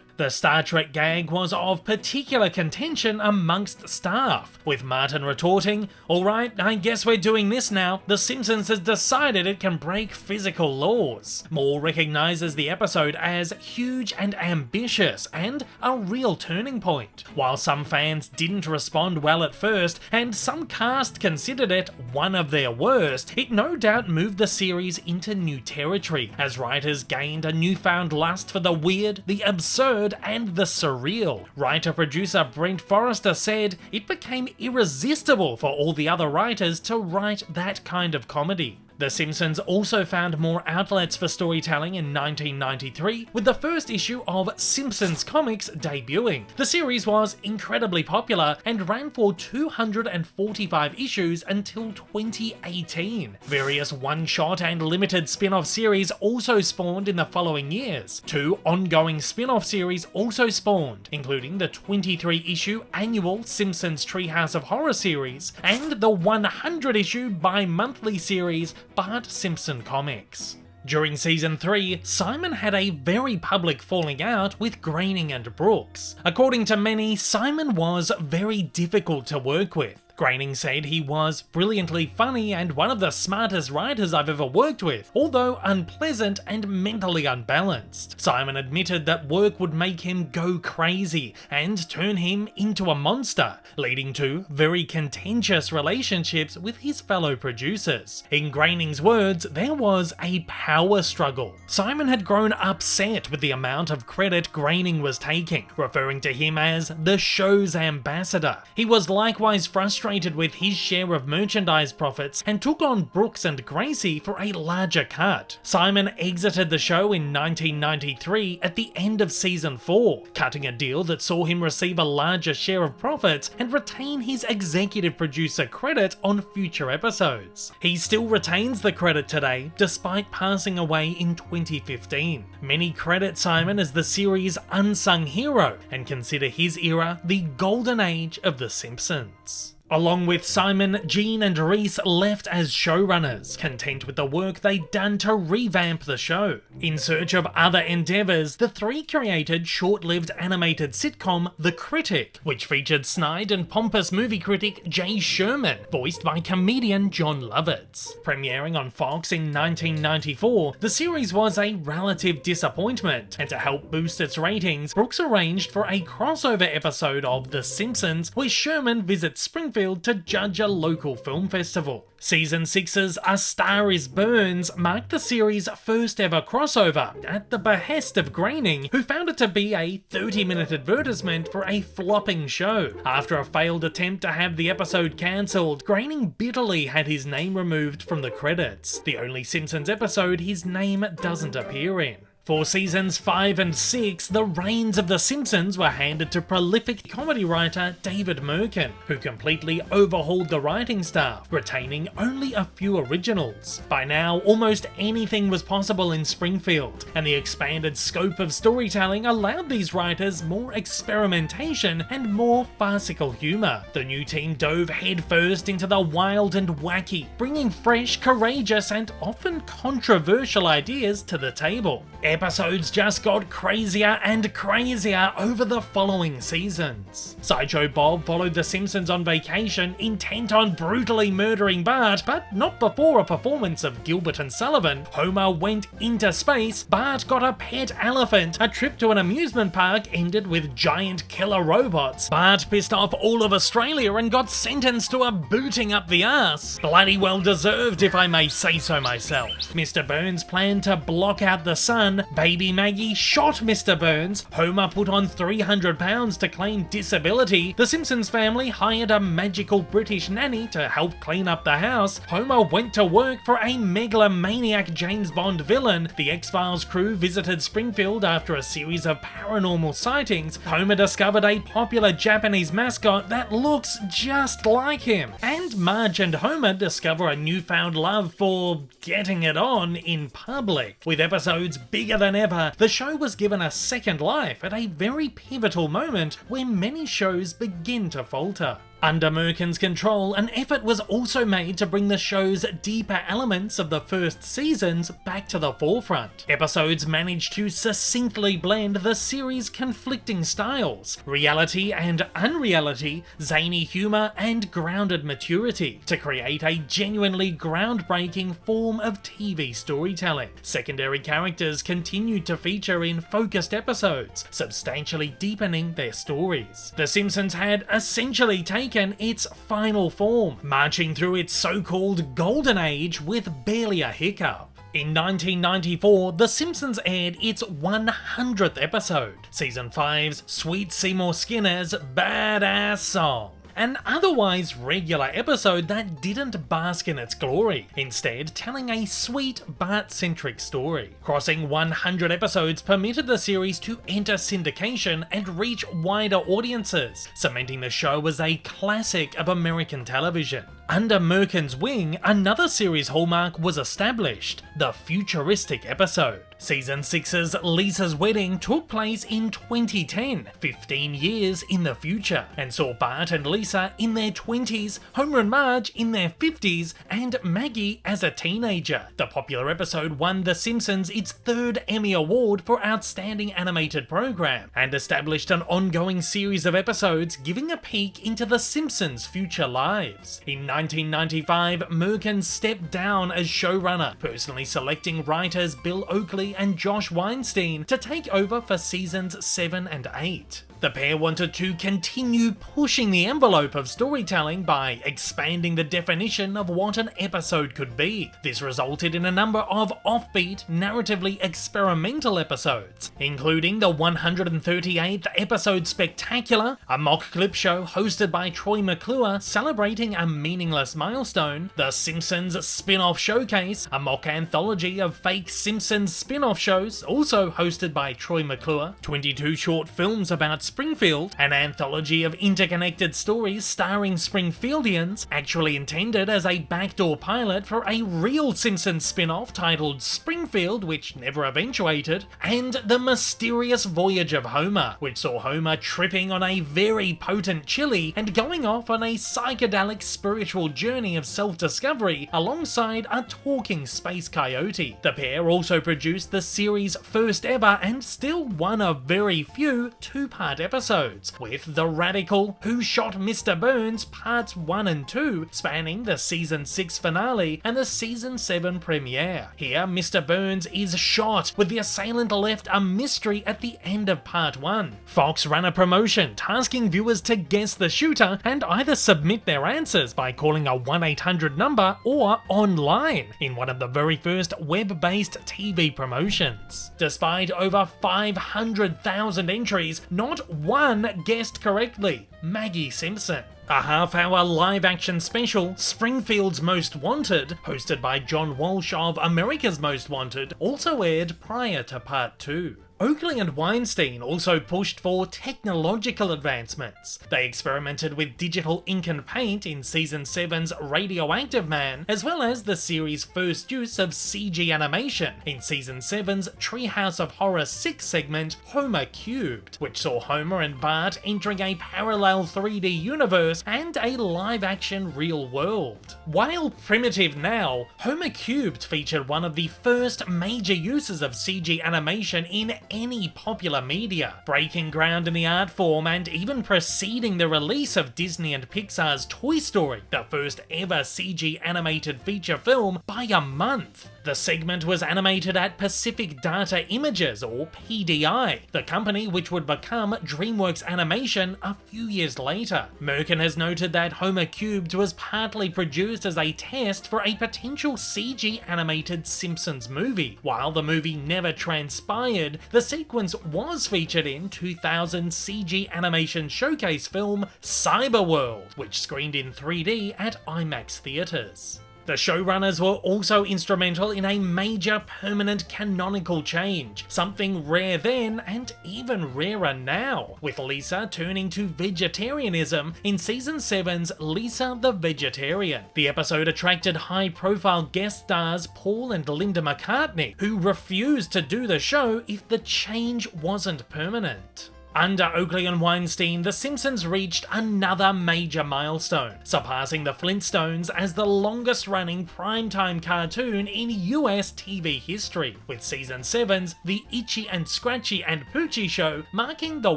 The Star Trek gag was of particular contention amongst staff, with Martin retorting, "Alright, I guess we're doing this now. The Simpsons has decided it can break physical laws." Moore recognises the episode as huge and ambitious, and a real turning point. While some fans didn't respond well at first, and some cast considered it one of their worst, it no doubt moved the series into new territory, as writers gained a newfound lust for the weird, the absurd, and the surreal. Writer-producer Brent Forrester said, "It became irresistible for all the other writers to write that kind of comedy." The Simpsons also found more outlets for storytelling in 1993, with the first issue of Simpsons Comics debuting. The series was incredibly popular and ran for 245 issues until 2018. Various one-shot and limited spin-off series also spawned in the following years. 2 ongoing spin-off series also spawned, including the 23-issue annual Simpsons Treehouse of Horror series and the 100-issue bi-monthly series Bart Simpson Comics. During Season 3, Simon had a very public falling out with Groening and Brooks. According to many, Simon was very difficult to work with. Groening said he was brilliantly funny and one of the smartest writers I've ever worked with, although unpleasant and mentally unbalanced. Simon admitted that work would make him go crazy and turn him into a monster, leading to very contentious relationships with his fellow producers. In Groening's words, there was a power struggle. Simon had grown upset with the amount of credit Groening was taking, referring to him as the show's ambassador. He was likewise frustrated with his share of merchandise profits and took on Brooks and Tracey for a larger cut. Simon exited the show in 1993 at the end of Season 4, cutting a deal that saw him receive a larger share of profits and retain his executive producer credit on future episodes. He still retains the credit today, despite passing away in 2015. Many credit Simon as the series' unsung hero and consider his era the golden age of The Simpsons. Along with Simon, Gene and Reese left as showrunners, content with the work they'd done to revamp the show. In search of other endeavours, the three created short-lived animated sitcom The Critic, which featured snide and pompous movie critic Jay Sherman, voiced by comedian Jon Lovitz. Premiering on Fox in 1994, the series was a relative disappointment, and to help boost its ratings, Brooks arranged for a crossover episode of The Simpsons where Sherman visits Springfield to judge a local film festival. Season 6's A Star Is Burns marked the series' first ever crossover, at the behest of Groening, who found it to be a 30-minute advertisement for a flopping show. After a failed attempt to have the episode cancelled, Groening bitterly had his name removed from the credits, the only Simpsons episode his name doesn't appear in. For seasons 5 and 6, the reins of The Simpsons were handed to prolific comedy writer David Merkin, who completely overhauled the writing staff, retaining only a few originals. By now, almost anything was possible in Springfield, and the expanded scope of storytelling allowed these writers more experimentation and more farcical humour. The new team dove headfirst into the wild and wacky, bringing fresh, courageous, and often controversial ideas to the table. Episodes just got crazier and crazier over the following seasons. Sideshow Bob followed The Simpsons on vacation, intent on brutally murdering Bart, but not before a performance of Gilbert and Sullivan. Homer went into space, Bart got a pet elephant, a trip to an amusement park ended with giant killer robots, Bart pissed off all of Australia and got sentenced to a booting up the arse. Bloody well deserved, if I may say so myself. Mr. Burns planned to block out the sun, baby Maggie shot Mr. Burns, Homer put on 300 pounds to claim disability, the Simpsons family hired a magical British nanny to help clean up the house, Homer went to work for a megalomaniac James Bond villain, the X-Files crew visited Springfield after a series of paranormal sightings, Homer discovered a popular Japanese mascot that looks just like him, and Marge and Homer discover a newfound love for getting it on in public. With episodes bigger than ever, the show was given a second life at a very pivotal moment where many shows begin to falter. Under Merkin's control, an effort was also made to bring the show's deeper elements of the first seasons back to the forefront. Episodes managed to succinctly blend the series' conflicting styles, reality and unreality, zany humour and grounded maturity, to create a genuinely groundbreaking form of TV storytelling. Secondary characters continued to feature in focused episodes, substantially deepening their stories. The Simpsons had essentially taken its final form, marching through its so-called golden age with barely a hiccup. In 1994, The Simpsons aired its 100th episode, Season 5's Sweet Seymour Skinner's Badass Song. An otherwise regular episode that didn't bask in its glory, instead telling a sweet Bart-centric story. Crossing 100 episodes permitted the series to enter syndication and reach wider audiences, cementing the show as a classic of American television. Under Merkin's wing, another series hallmark was established, the futuristic episode. Season 6's Lisa's Wedding took place in 2010, 15 years in the future, and saw Bart and Lisa in their 20s, Homer and Marge in their 50s, and Maggie as a teenager. The popular episode won The Simpsons its third Emmy Award for Outstanding Animated Program, and established an ongoing series of episodes giving a peek into The Simpsons' future lives. In 1995, Merkin stepped down as showrunner, personally selecting writers Bill Oakley and Josh Weinstein to take over for seasons 7 and 8. The pair wanted to continue pushing the envelope of storytelling by expanding the definition of what an episode could be. This resulted in a number of offbeat, narratively experimental episodes, including the 138th episode Spectacular, a mock clip show hosted by Troy McClure celebrating a meaningless milestone, The Simpsons Spin-Off Showcase, a mock anthology of fake Simpsons spin-off shows also hosted by Troy McClure, 22 short films about Springfield, an anthology of interconnected stories starring Springfieldians, actually intended as a backdoor pilot for a real Simpsons spin-off titled Springfield, which never eventuated, and The Mysterious Voyage of Homer, which saw Homer tripping on a very potent chili and going off on a psychedelic spiritual journey of self-discovery alongside a talking space coyote. The pair also produced the series' first ever and still one of very few two-part episodes, with the radical Who Shot Mr. Burns parts 1 and 2 spanning the season 6 finale and the season 7 premiere. Here, Mr. Burns is shot, with the assailant left a mystery at the end of part 1. Fox ran a promotion tasking viewers to guess the shooter and either submit their answers by calling a 1-800 number or online in one of the very first web-based TV promotions. Despite over 500,000 entries, not one guessed correctly: Maggie Simpson. A half-hour live-action special, Springfield's Most Wanted, hosted by John Walsh of America's Most Wanted, also aired prior to part 2. Oakley and Weinstein also pushed for technological advancements. They experimented with digital ink and paint in Season 7's Radioactive Man, as well as the series' first use of CG animation in Season 7's Treehouse of Horror 6 segment, Homer Cubed, which saw Homer and Bart entering a parallel 3D universe and a live-action real world. While primitive now, Homer Cubed featured one of the first major uses of CG animation in any popular media, breaking ground in the art form and even preceding the release of Disney and Pixar's Toy Story, the first ever CG animated feature film, by a month. The segment was animated at Pacific Data Images, or PDI, the company which would become DreamWorks Animation a few years later. Merkin has noted that Homer Cubed was partly produced as a test for a potential CG animated Simpsons movie. While the movie never transpired, the sequence was featured in 2000 CG animation showcase film Cyberworld, which screened in 3D at IMAX theaters. The showrunners were also instrumental in a major permanent canonical change, something rare then and even rarer now, with Lisa turning to vegetarianism in Season 7's Lisa the Vegetarian. The episode attracted high-profile guest stars Paul and Linda McCartney, who refused to do the show if the change wasn't permanent. Under Oakley and Weinstein, The Simpsons reached another major milestone, surpassing The Flintstones as the longest-running primetime cartoon in US TV history, with Season 7's The Itchy and Scratchy and Poochie Show marking the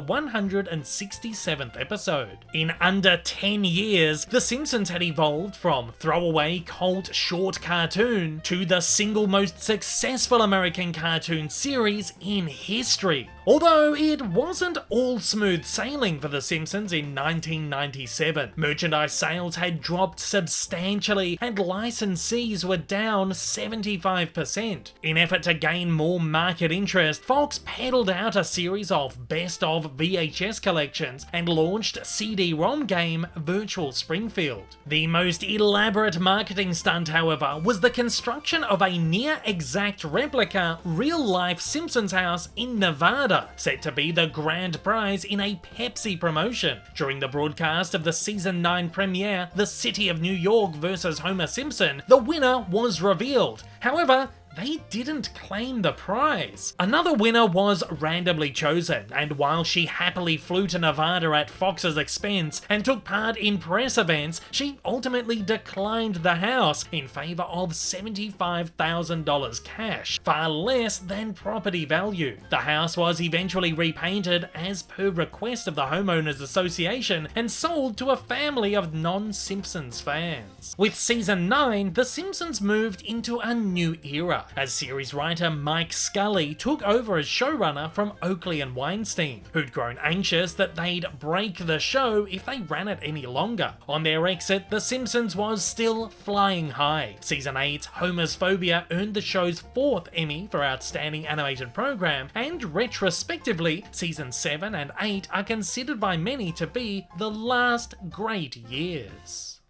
167th episode. In under 10 years, The Simpsons had evolved from throwaway cult short cartoon to the single most successful American cartoon series in history. Although it wasn't all smooth sailing for The Simpsons in 1997. Merchandise sales had dropped substantially and licensees were down 75%. In effort to gain more market interest, Fox peddled out a series of best-of VHS collections and launched CD-ROM game Virtual Springfield. The most elaborate marketing stunt, however, was the construction of a near-exact replica real-life Simpsons house in Nevada, set to be the grand prize in a Pepsi promotion. During the broadcast of the Season 9 premiere, The City of New York vs. Homer Simpson, the winner was revealed. However, they didn't claim the prize. Another winner was randomly chosen, and while she happily flew to Nevada at Fox's expense and took part in press events, she ultimately declined the house in favor of $75,000 cash, far less than property value. The house was eventually repainted as per request of the Homeowners Association and sold to a family of non-Simpsons fans. With Season 9, The Simpsons moved into a new era, as series writer Mike Scully took over as showrunner from Oakley and Weinstein, who'd grown anxious that they'd break the show if they ran it any longer. On their exit, The Simpsons was still flying high. Season 8's Homer's Phobia earned the show's 4th Emmy for Outstanding Animated Program, and retrospectively, Season 7 and 8 are considered by many to be the last great years.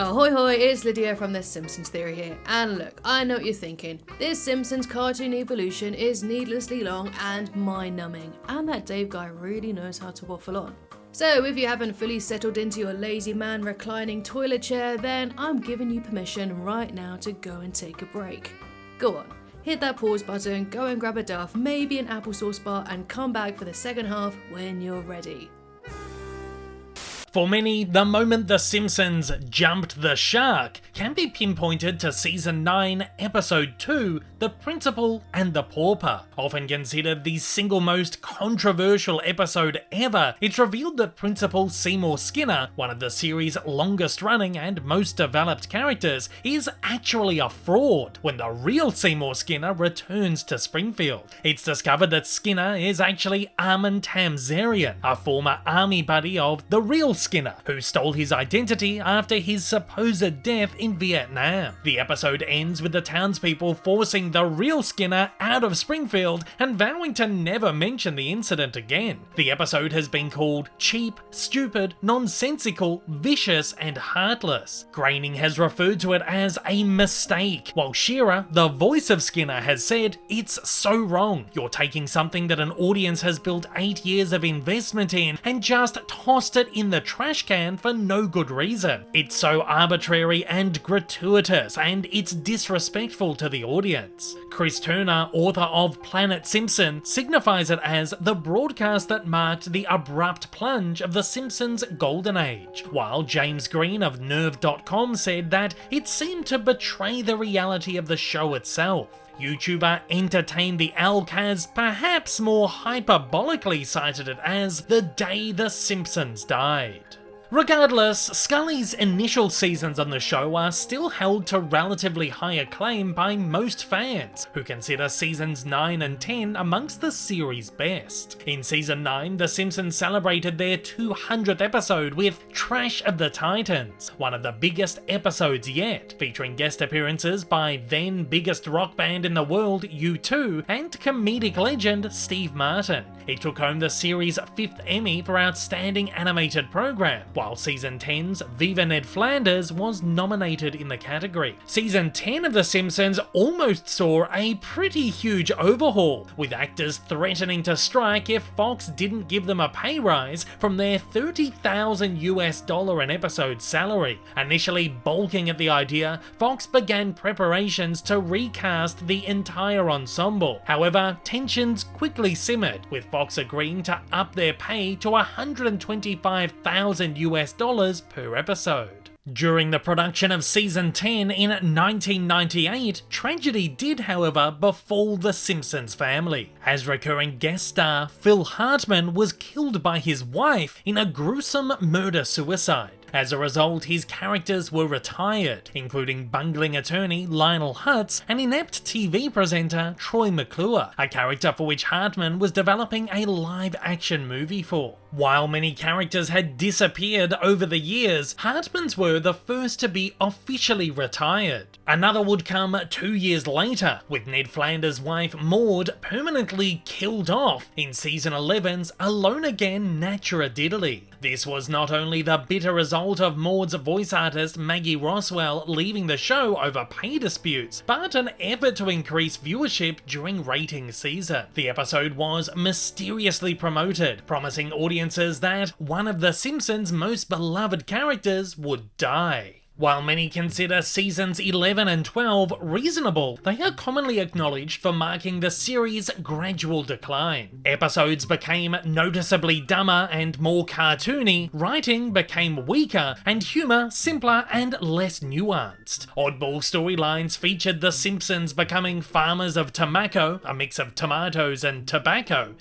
Ahoy hoy, it's Lydia from the Simpsons Theory here, and look, I know what you're thinking. This Simpsons cartoon evolution is needlessly long and mind-numbing, and that Dave guy really knows how to waffle on. So if you haven't fully settled into your lazy man reclining toilet chair, then I'm giving you permission right now to go and take a break. Go on, hit that pause button, go and grab a duff, maybe an applesauce bar, and come back for the second half when you're ready. For many, the moment The Simpsons jumped the shark can be pinpointed to Season 9, Episode 2, The Principal and the Pauper. Often considered the single most controversial episode ever, it's revealed that Principal Seymour Skinner, one of the series' longest running and most developed characters, is actually a fraud when the real Seymour Skinner returns to Springfield. It's discovered that Skinner is actually Armin Tamzarian, a former army buddy of the real Skinner, who stole his identity after his supposed death in Vietnam. The episode ends with the townspeople forcing the real Skinner out of Springfield and vowing to never mention the incident again. The episode has been called cheap, stupid, nonsensical, vicious, and heartless. Groening has referred to it as a mistake, while Shearer, the voice of Skinner, has said, "It's so wrong. You're taking something that an audience has built 8 years of investment in and just tossed it in the trash can for no good reason. It's so arbitrary and gratuitous, and it's disrespectful to the audience." Chris Turner, author of Planet Simpson, signifies it as the broadcast that marked the abrupt plunge of The Simpsons' golden age, while James Green of Nerve.com said that it seemed to betray the reality of the show itself. YouTuber Entertain the Elk has perhaps more hyperbolically cited it as the day The Simpsons died. Regardless, Scully's initial seasons on the show are still held to relatively high acclaim by most fans, who consider seasons 9 and 10 amongst the series' best. In season 9, The Simpsons celebrated their 200th episode with Trash of the Titans, one of the biggest episodes yet, featuring guest appearances by then biggest rock band in the world, U2, and comedic legend Steve Martin. It took home the series' 5th Emmy for Outstanding Animated Program, while Season 10's Viva Ned Flanders was nominated in the category. Season 10 of The Simpsons almost saw a pretty huge overhaul, with actors threatening to strike if Fox didn't give them a pay rise from their $30,000 an episode salary. Initially balking at the idea, Fox began preparations to recast the entire ensemble. However, tensions quickly simmered, with Fox agreeing to up their pay to $125,000 per episode. During the production of Season 10 in 1998, tragedy did, however, befall the Simpsons family, as recurring guest star Phil Hartman was killed by his wife in a gruesome murder-suicide. As a result, his characters were retired, including bungling attorney Lionel Hutz and inept TV presenter Troy McClure, a character for which Hartman was developing a live-action movie for. While many characters had disappeared over the years, Hartman's were the first to be officially retired. Another would come 2 years later, with Ned Flanders' wife Maud permanently killed off in Season 11's Alone Again Natura Diddly. This was not only the bitter result of Maud's voice artist Maggie Roswell leaving the show over pay disputes, but an effort to increase viewership during ratings season. The episode was mysteriously promoted, promising audiences that one of The Simpsons' most beloved characters would die. While many consider seasons 11 and 12 reasonable, they are commonly acknowledged for marking the series' gradual decline. Episodes became noticeably dumber and more cartoony, writing became weaker, and humour simpler and less nuanced. Oddball storylines featured The Simpsons becoming farmers of Tomako, a mix of tomatoes and tobacco,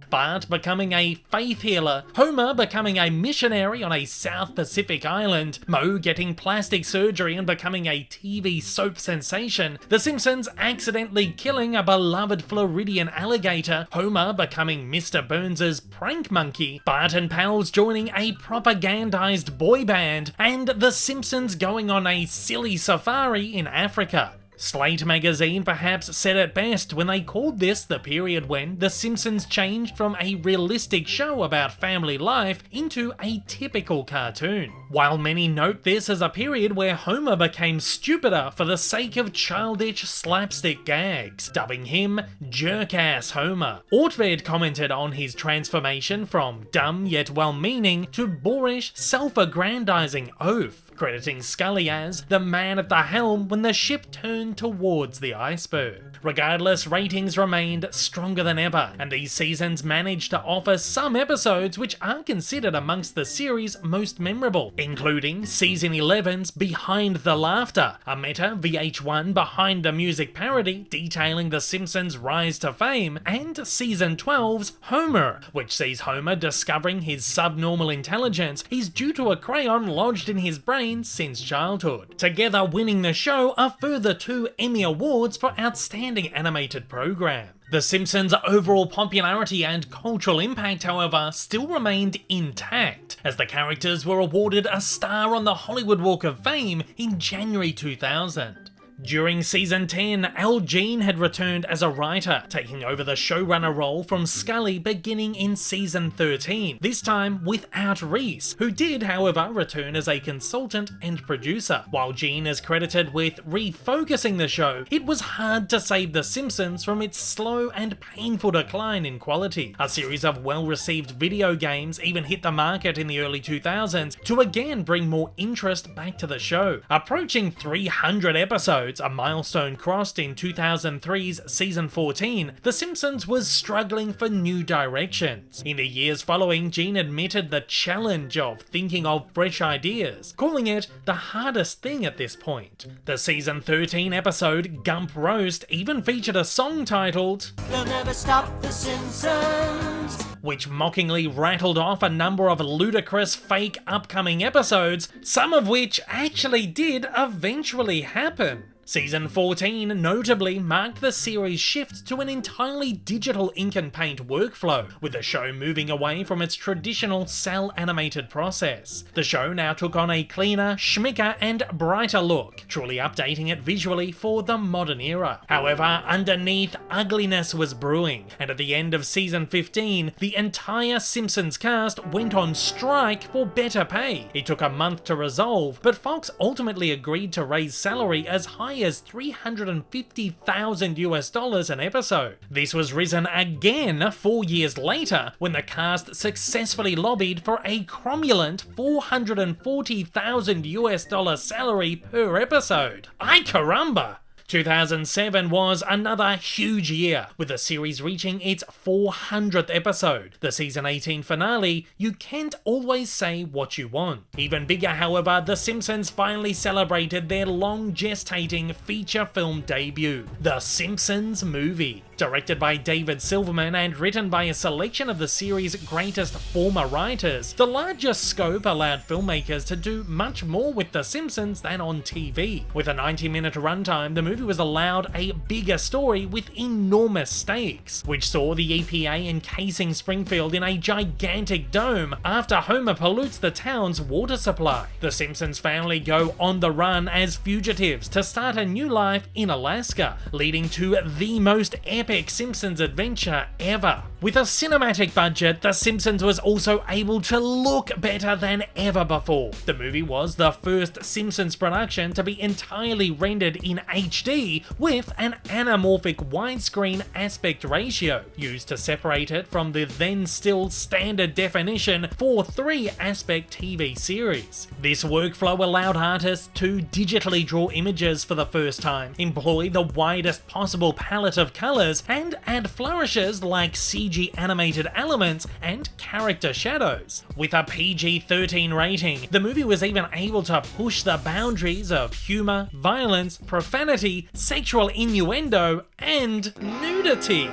Bart becoming a faith healer, Homer becoming a missionary on a South Pacific island, Moe getting plastic surgery and becoming a TV soap sensation, The Simpsons accidentally killing a beloved Floridian alligator, Homer becoming Mr. Burns' prank monkey, Bart and pals joining a propagandized boy band, and The Simpsons going on a silly safari in Africa. Slate magazine perhaps said it best when they called this the period when The Simpsons changed from a realistic show about family life into a typical cartoon. While many note this as a period where Homer became stupider for the sake of childish slapstick gags, dubbing him Jerk-Ass Homer. Ortved commented on his transformation from dumb yet well-meaning to boorish, self-aggrandizing oaf, crediting Scully as the man at the helm when the ship turned towards the iceberg. Regardless, ratings remained stronger than ever, and these seasons managed to offer some episodes which are considered amongst the series' most memorable, including Season 11's Behind the Laughter, a meta VH1 behind the music parody detailing The Simpsons' rise to fame, and Season 12's Homer, which sees Homer discovering his subnormal intelligence is due to a crayon lodged in his brain since childhood, together winning the show a further 2 Emmy Awards for Outstanding Animated Program. The Simpsons' overall popularity and cultural impact, however, still remained intact, as the characters were awarded a star on the Hollywood Walk of Fame in January 2000. During Season 10, Al Jean had returned as a writer, taking over the showrunner role from Scully beginning in Season 13, this time without Reese, who did, however, return as a consultant and producer. While Jean is credited with refocusing the show, it was hard to save The Simpsons from its slow and painful decline in quality. A series of well-received video games even hit the market in the early 2000s to again bring more interest back to the show. Approaching 300 episodes, a milestone crossed in 2003's Season 14, The Simpsons was struggling for new directions. In the years following, Gene admitted the challenge of thinking of fresh ideas, calling it the hardest thing at this point. The Season 13 episode, Gump Roast, even featured a song titled "They'll Never Stop the Simpsons," which mockingly rattled off a number of ludicrous fake upcoming episodes, some of which actually did eventually happen. Season 14 notably marked the series' shift to an entirely digital ink and paint workflow, with the show moving away from its traditional cel animated process. The show now took on a cleaner, schmicker and brighter look, truly updating it visually for the modern era. However, underneath, ugliness was brewing, and at the end of Season 15, the entire Simpsons cast went on strike for better pay. It took a month to resolve, but Fox ultimately agreed to raise salary as high as $350,000 an episode. This was risen again 4 years later when the cast successfully lobbied for a cromulent $440,000 salary per episode. Ay caramba! 2007 was another huge year, with the series reaching its 400th episode. The Season 18 finale, You Can't Always Say What You Want. Even bigger, however, The Simpsons finally celebrated their long gestating feature film debut, The Simpsons Movie. Directed by David Silverman and written by a selection of the series' greatest former writers, the larger scope allowed filmmakers to do much more with The Simpsons than on TV. With a 90-minute runtime, the movie was allowed a bigger story with enormous stakes, which saw the EPA encasing Springfield in a gigantic dome after Homer pollutes the town's water supply. The Simpsons family go on the run as fugitives to start a new life in Alaska, leading to the most epic Simpsons adventure ever. With a cinematic budget, The Simpsons was also able to look better than ever before. The movie was the first Simpsons production to be entirely rendered in HD with an anamorphic widescreen aspect ratio, used to separate it from the then still standard definition 4:3 aspect TV series. This workflow allowed artists to digitally draw images for the first time, employ the widest possible palette of colors, and add flourishes like CG animated elements and character shadows. With a PG-13 rating, the movie was even able to push the boundaries of humor, violence, profanity, sexual innuendo, and nudity.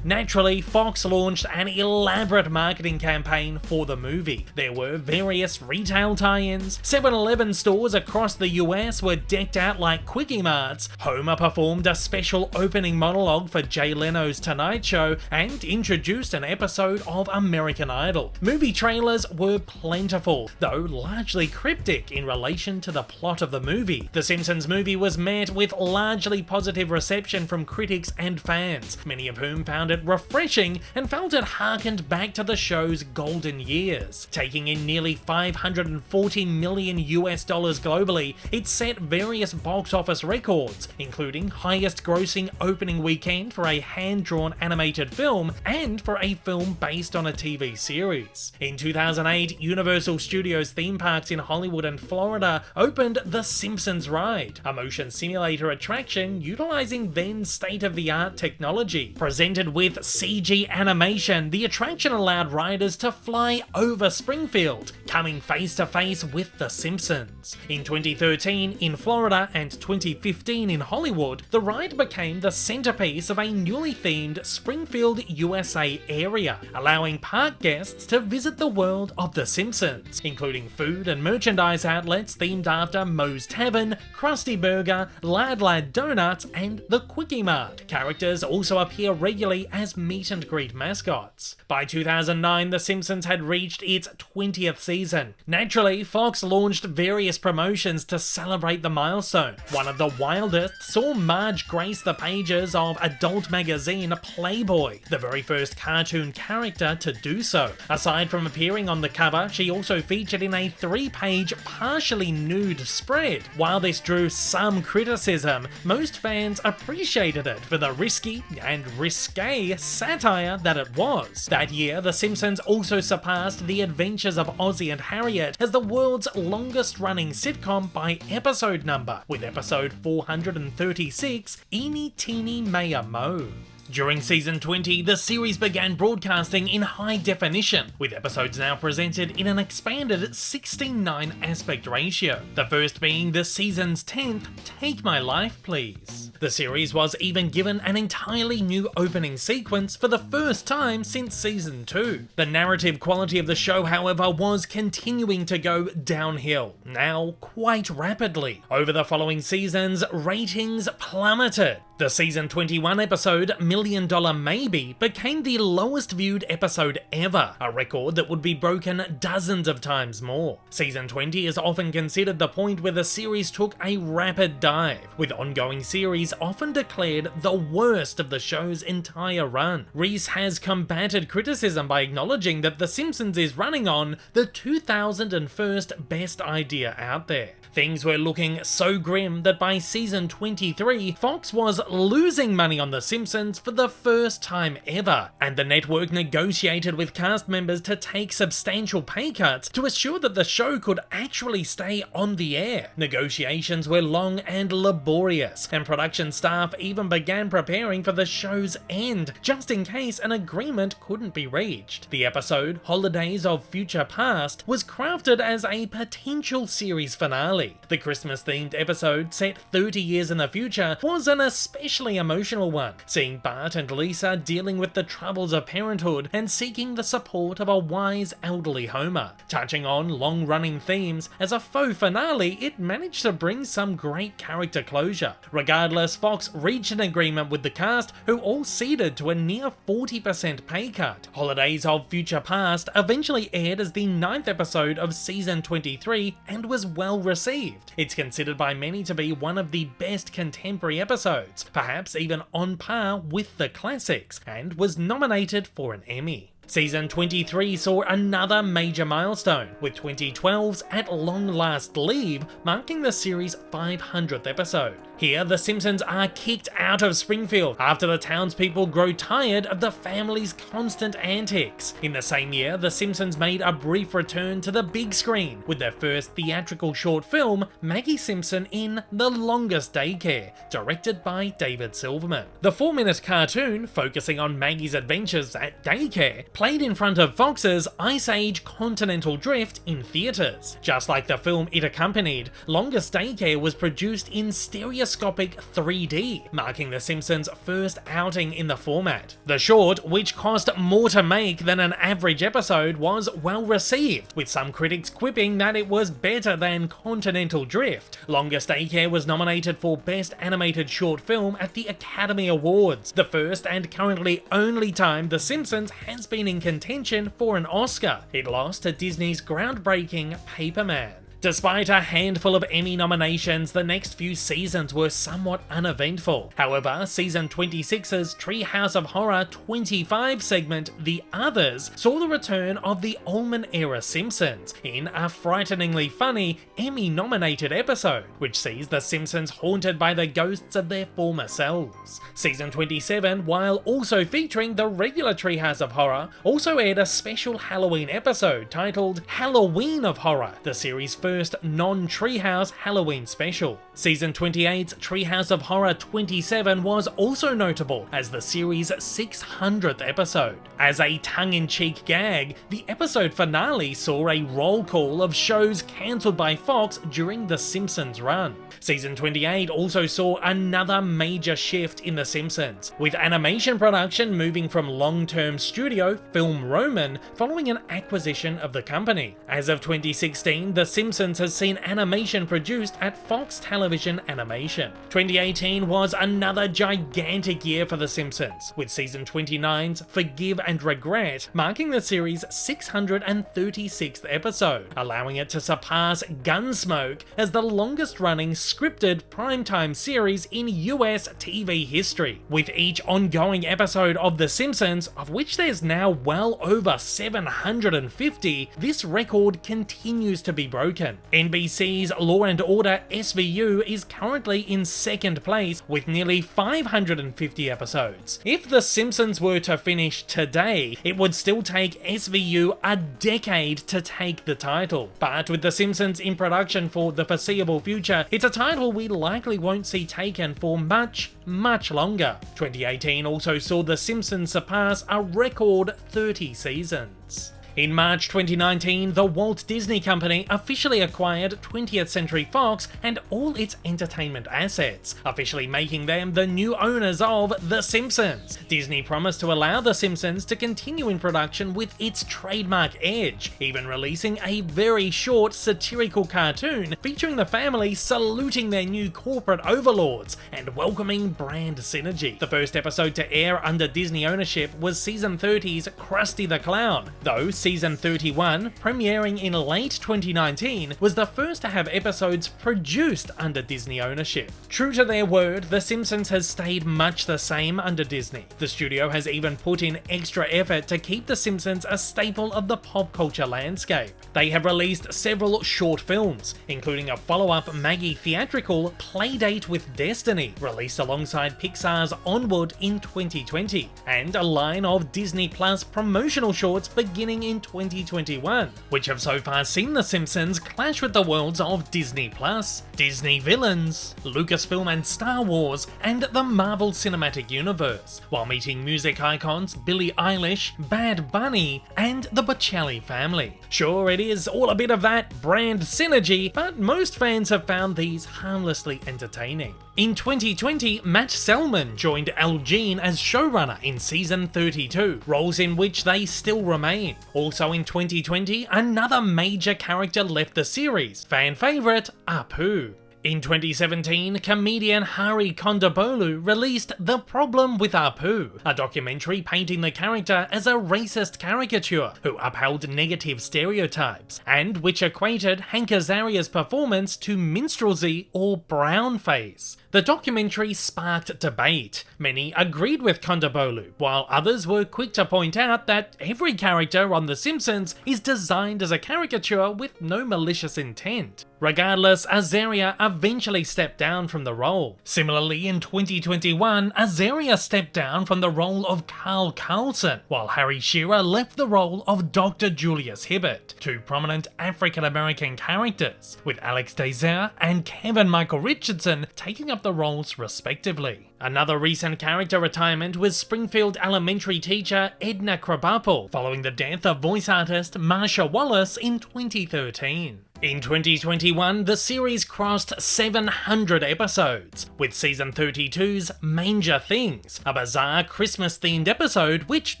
Naturally, Fox launched an elaborate marketing campaign for the movie. There were various retail tie-ins, 7-Eleven stores across the US were decked out like Quickie Marts, Homer performed a special opening monologue for Jay Leno's Tonight Show, and introduced an episode of American Idol. Movie trailers were plentiful, though largely cryptic in relation to the plot of the movie. The Simpsons movie was met with largely positive reception from critics and fans, many of whom found it refreshing and felt it harkened back to the show's golden years. Taking in nearly $540 million globally, it set various box office records, including highest grossing opening weekend for a hand-drawn animated film and for a film based on a TV series. In 2008, Universal Studios theme parks in Hollywood and Florida opened the Simpsons Ride, a motion simulator attraction utilizing then state-of-the-art technology. Presented with CG animation, the attraction allowed riders to fly over Springfield, coming face to face with the Simpsons. In 2013 in Florida and 2015 in Hollywood, the ride became the centerpiece of a newly themed Springfield, USA area, allowing park guests to visit the world of the Simpsons, including food and merchandise outlets themed after Moe's Tavern, Krusty Burger, Lad Lad Donuts, and the Quickie Mart. Characters also appear regularly as meet and greet mascots. By 2009, The Simpsons had reached its 20th season. Naturally, Fox launched various promotions to celebrate the milestone. One of the wildest saw Marge grace the pages of adult magazine Playboy, the very first cartoon character to do so. Aside from appearing on the cover, she also featured in a 3-page partially nude spread. While this drew some criticism, most fans appreciated it for the risky and risque satire that it was. That year, The Simpsons also surpassed The Adventures of Ozzie and Harriet as the world's longest-running sitcom by episode number, with episode 436, Eeny Teeny Maya Mo. During season 20, the series began broadcasting in high definition, with episodes now presented in an expanded 16:9 aspect ratio, the first being the season's 10th, Take My Life Please. The series was even given an entirely new opening sequence for the first time since season 2. The narrative quality of the show, however, was continuing to go downhill, now quite rapidly. Over the following seasons, ratings plummeted. The season 21 episode, $1 Million Maybe, became the lowest viewed episode ever, a record that would be broken dozens of times more. Season 20 is often considered the point where the series took a rapid dive, with ongoing series often declared the worst of the show's entire run. Reese has combated criticism by acknowledging that The Simpsons is running on the 2001st best idea out there. Things were looking so grim that by season 23, Fox was losing money on The Simpsons for the first time ever, and the network negotiated with cast members to take substantial pay cuts to assure that the show could actually stay on the air. Negotiations were long and laborious, and production staff even began preparing for the show's end, just in case an agreement couldn't be reached. The episode, Holidays of Future Past, was crafted as a potential series finale. The Christmas-themed episode, set 30 years in the future, was an especially emotional one, seeing Bart and Lisa dealing with the troubles of parenthood and seeking the support of a wise elderly Homer. Touching on long-running themes, as a faux finale, it managed to bring some great character closure. Regardless, Fox reached an agreement with the cast, who all ceded to a near 40% pay cut. Holidays of Future Past eventually aired as the 9th episode of season 23 and was well received. It's considered by many to be one of the best contemporary episodes, perhaps even on par with the classics, and was nominated for an Emmy. Season 23 saw another major milestone, with 2012's At Long Last Leave marking the series' 500th episode. Here, the Simpsons are kicked out of Springfield after the townspeople grow tired of the family's constant antics. In the same year, the Simpsons made a brief return to the big screen with their first theatrical short film, Maggie Simpson in The Longest Daycare, directed by David Silverman. The 4-minute cartoon, focusing on Maggie's adventures at daycare, played in front of Fox's Ice Age Continental Drift in theaters. Just like the film it accompanied, Longest Daycare was produced in stereoscopic 3D, marking The Simpsons' first outing in the format. The short, which cost more to make than an average episode, was well received, with some critics quipping that it was better than Continental Drift. Longest Daycare was nominated for Best Animated Short Film at the Academy Awards, the first and currently only time The Simpsons has been in contention for an Oscar. It lost to Disney's groundbreaking Paperman. Despite a handful of Emmy nominations, the next few seasons were somewhat uneventful. However, season 26's Treehouse of Horror 25 segment, The Others, saw the return of the Ullman-era Simpsons in a frighteningly funny Emmy-nominated episode, which sees the Simpsons haunted by the ghosts of their former selves. Season 27, while also featuring the regular Treehouse of Horror, also aired a special Halloween episode titled Halloween of Horror, the series' first non-Treehouse Halloween special. Season 28's Treehouse of Horror 27 was also notable as the series' 600th episode. As a tongue-in-cheek gag, the episode finale saw a roll call of shows cancelled by Fox during The Simpsons run. Season 28 also saw another major shift in The Simpsons, with animation production moving from long-term studio Film Roman following an acquisition of the company. As of 2016, The Simpsons has seen animation produced at Fox Television Animation. 2018 was another gigantic year for The Simpsons, with season 29's Forgive and Regret marking the series' 636th episode, allowing it to surpass Gunsmoke as the longest-running scripted primetime series in US TV history. With each ongoing episode of The Simpsons, of which there's now well over 750, this record continues to be broken. NBC's Law & Order SVU is currently in second place with nearly 550 episodes. If The Simpsons were to finish today, it would still take SVU a decade to take the title. But with The Simpsons in production for the foreseeable future, it's a title we likely won't see taken for much longer. 2018 also saw The Simpsons surpass a record 30 seasons. In March 2019, the Walt Disney Company officially acquired 20th Century Fox and all its entertainment assets, officially making them the new owners of The Simpsons. Disney promised to allow The Simpsons to continue in production with its trademark edge, even releasing a very short satirical cartoon featuring the family saluting their new corporate overlords and welcoming brand synergy. The first episode to air under Disney ownership was season 30's Krusty the Clown, though Season 31, premiering in late 2019, was the first to have episodes produced under Disney ownership. True to their word, The Simpsons has stayed much the same under Disney. The studio has even put in extra effort to keep The Simpsons a staple of the pop culture landscape. They have released several short films, including a follow-up Maggie theatrical, Playdate with Destiny, released alongside Pixar's Onward in 2020, and a line of Disney Plus promotional shorts beginning in 2021, which have so far seen The Simpsons clash with the worlds of Disney Plus, Disney villains, Lucasfilm and Star Wars, and the Marvel Cinematic Universe, while meeting music icons Billie Eilish, Bad Bunny, and the Bocelli family. Sure, it is all a bit of that brand synergy, but most fans have found these harmlessly entertaining. In 2020, Matt Selman joined Al Jean as showrunner in season 32, roles in which they still remain. Also in 2020, another major character left the series, fan favourite Apu. In 2017, comedian Hari Kondabolu released The Problem with Apu, a documentary painting the character as a racist caricature who upheld negative stereotypes, and which equated Hank Azaria's performance to minstrelsy or brownface. The documentary sparked debate. Many agreed with Kondabolu, while others were quick to point out that every character on The Simpsons is designed as a caricature with no malicious intent. Regardless, Azaria, a eventually stepped down from the role. Similarly, in 2021, Azaria stepped down from the role of Carl Carlson, while Harry Shearer left the role of Dr. Julius Hibbert, two prominent African-American characters, with Alex Dazer and Kevin Michael Richardson taking up the roles respectively. Another recent character retirement was Springfield elementary teacher Edna Krabappel, following the death of voice artist Marsha Wallace in 2013. In 2021, the series crossed 700 episodes, with season 32's Manger Things, a bizarre Christmas-themed episode which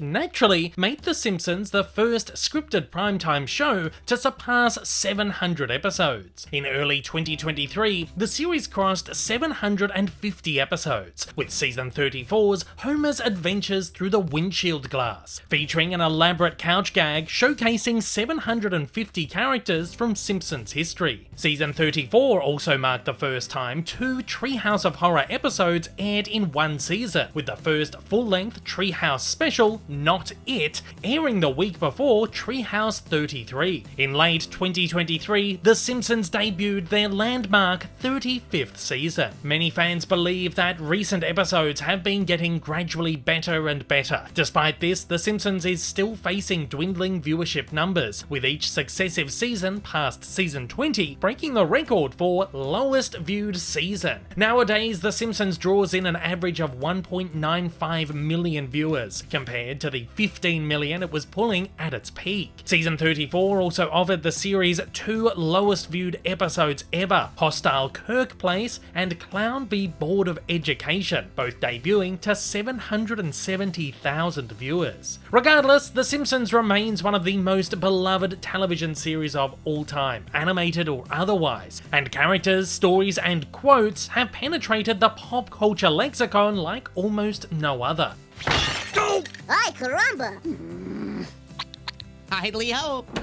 naturally made The Simpsons the first scripted primetime show to surpass 700 episodes. In early 2023, the series crossed 750 episodes, with season 34's Homer's Adventures Through the Windshield Glass, featuring an elaborate couch gag showcasing 750 characters from Simpsons history. Season 34 also marked the first time two Treehouse of Horror episodes aired in one season, with the first full-length Treehouse special, Not It, airing the week before Treehouse 33. In late 2023, The Simpsons debuted their landmark 35th season. Many fans believe that recent episodes have been getting gradually better and better. Despite this, The Simpsons is still facing dwindling viewership numbers, with each successive season past season 20 breaking the record for lowest viewed season. Nowadays, The Simpsons draws in an average of 1.95 million viewers, compared to the 15 million it was pulling at its peak. Season 34 also offered the series two lowest viewed episodes ever, Hostile Kirk Place and Clown v Board of Education, both debuting to 770,000 viewers. Regardless, The Simpsons remains one of the most beloved television series of all time, animated or otherwise, and characters, stories, and quotes have penetrated the pop culture lexicon like almost no other. Ay, caramba! Idly hope.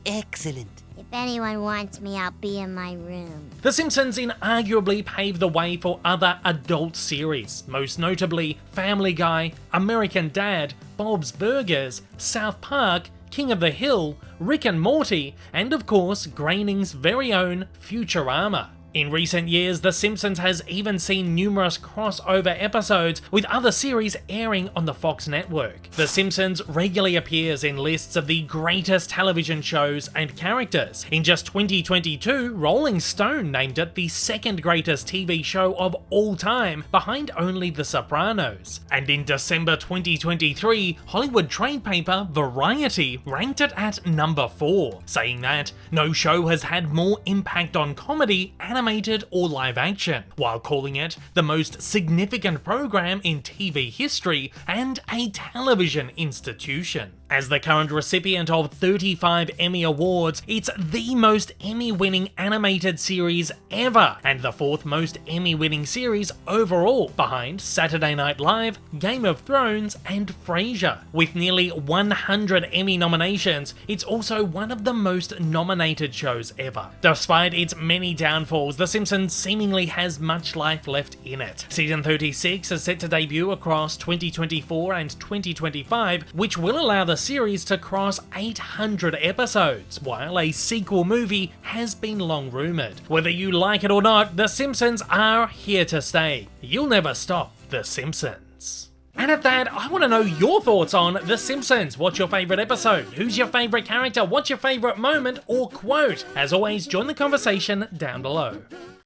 Excellent. If anyone wants me, I'll be in my room. The Simpsons inarguably paved the way for other adult series, most notably Family Guy, American Dad, Bob's Burgers, South Park, King of the Hill, Rick and Morty, and of course Groening's very own Futurama. In recent years, The Simpsons has even seen numerous crossover episodes with other series airing on the Fox network. The Simpsons regularly appears in lists of the greatest television shows and characters. In just 2022, Rolling Stone named it the second greatest TV show of all time, behind only The Sopranos. And in December 2023, Hollywood trade paper Variety ranked it at number 4, saying that no show has had more impact on comedy, animated or live action, while calling it the most significant program in TV history and a television institution. As the current recipient of 35 Emmy Awards, it's the most Emmy-winning animated series ever, and the fourth most Emmy-winning series overall, behind Saturday Night Live, Game of Thrones, and Frasier. With nearly 100 Emmy nominations, it's also one of the most nominated shows ever. Despite its many downfalls, The Simpsons seemingly has much life left in it. Season 36 is set to debut across 2024 and 2025, which will allow the series to cross 800 episodes, while a sequel movie has been long rumoured. Whether you like it or not, The Simpsons are here to stay. You'll never stop The Simpsons. And at that, I want to know your thoughts on The Simpsons. What's your favourite episode? Who's your favourite character? What's your favourite moment or quote? As always, join the conversation down below.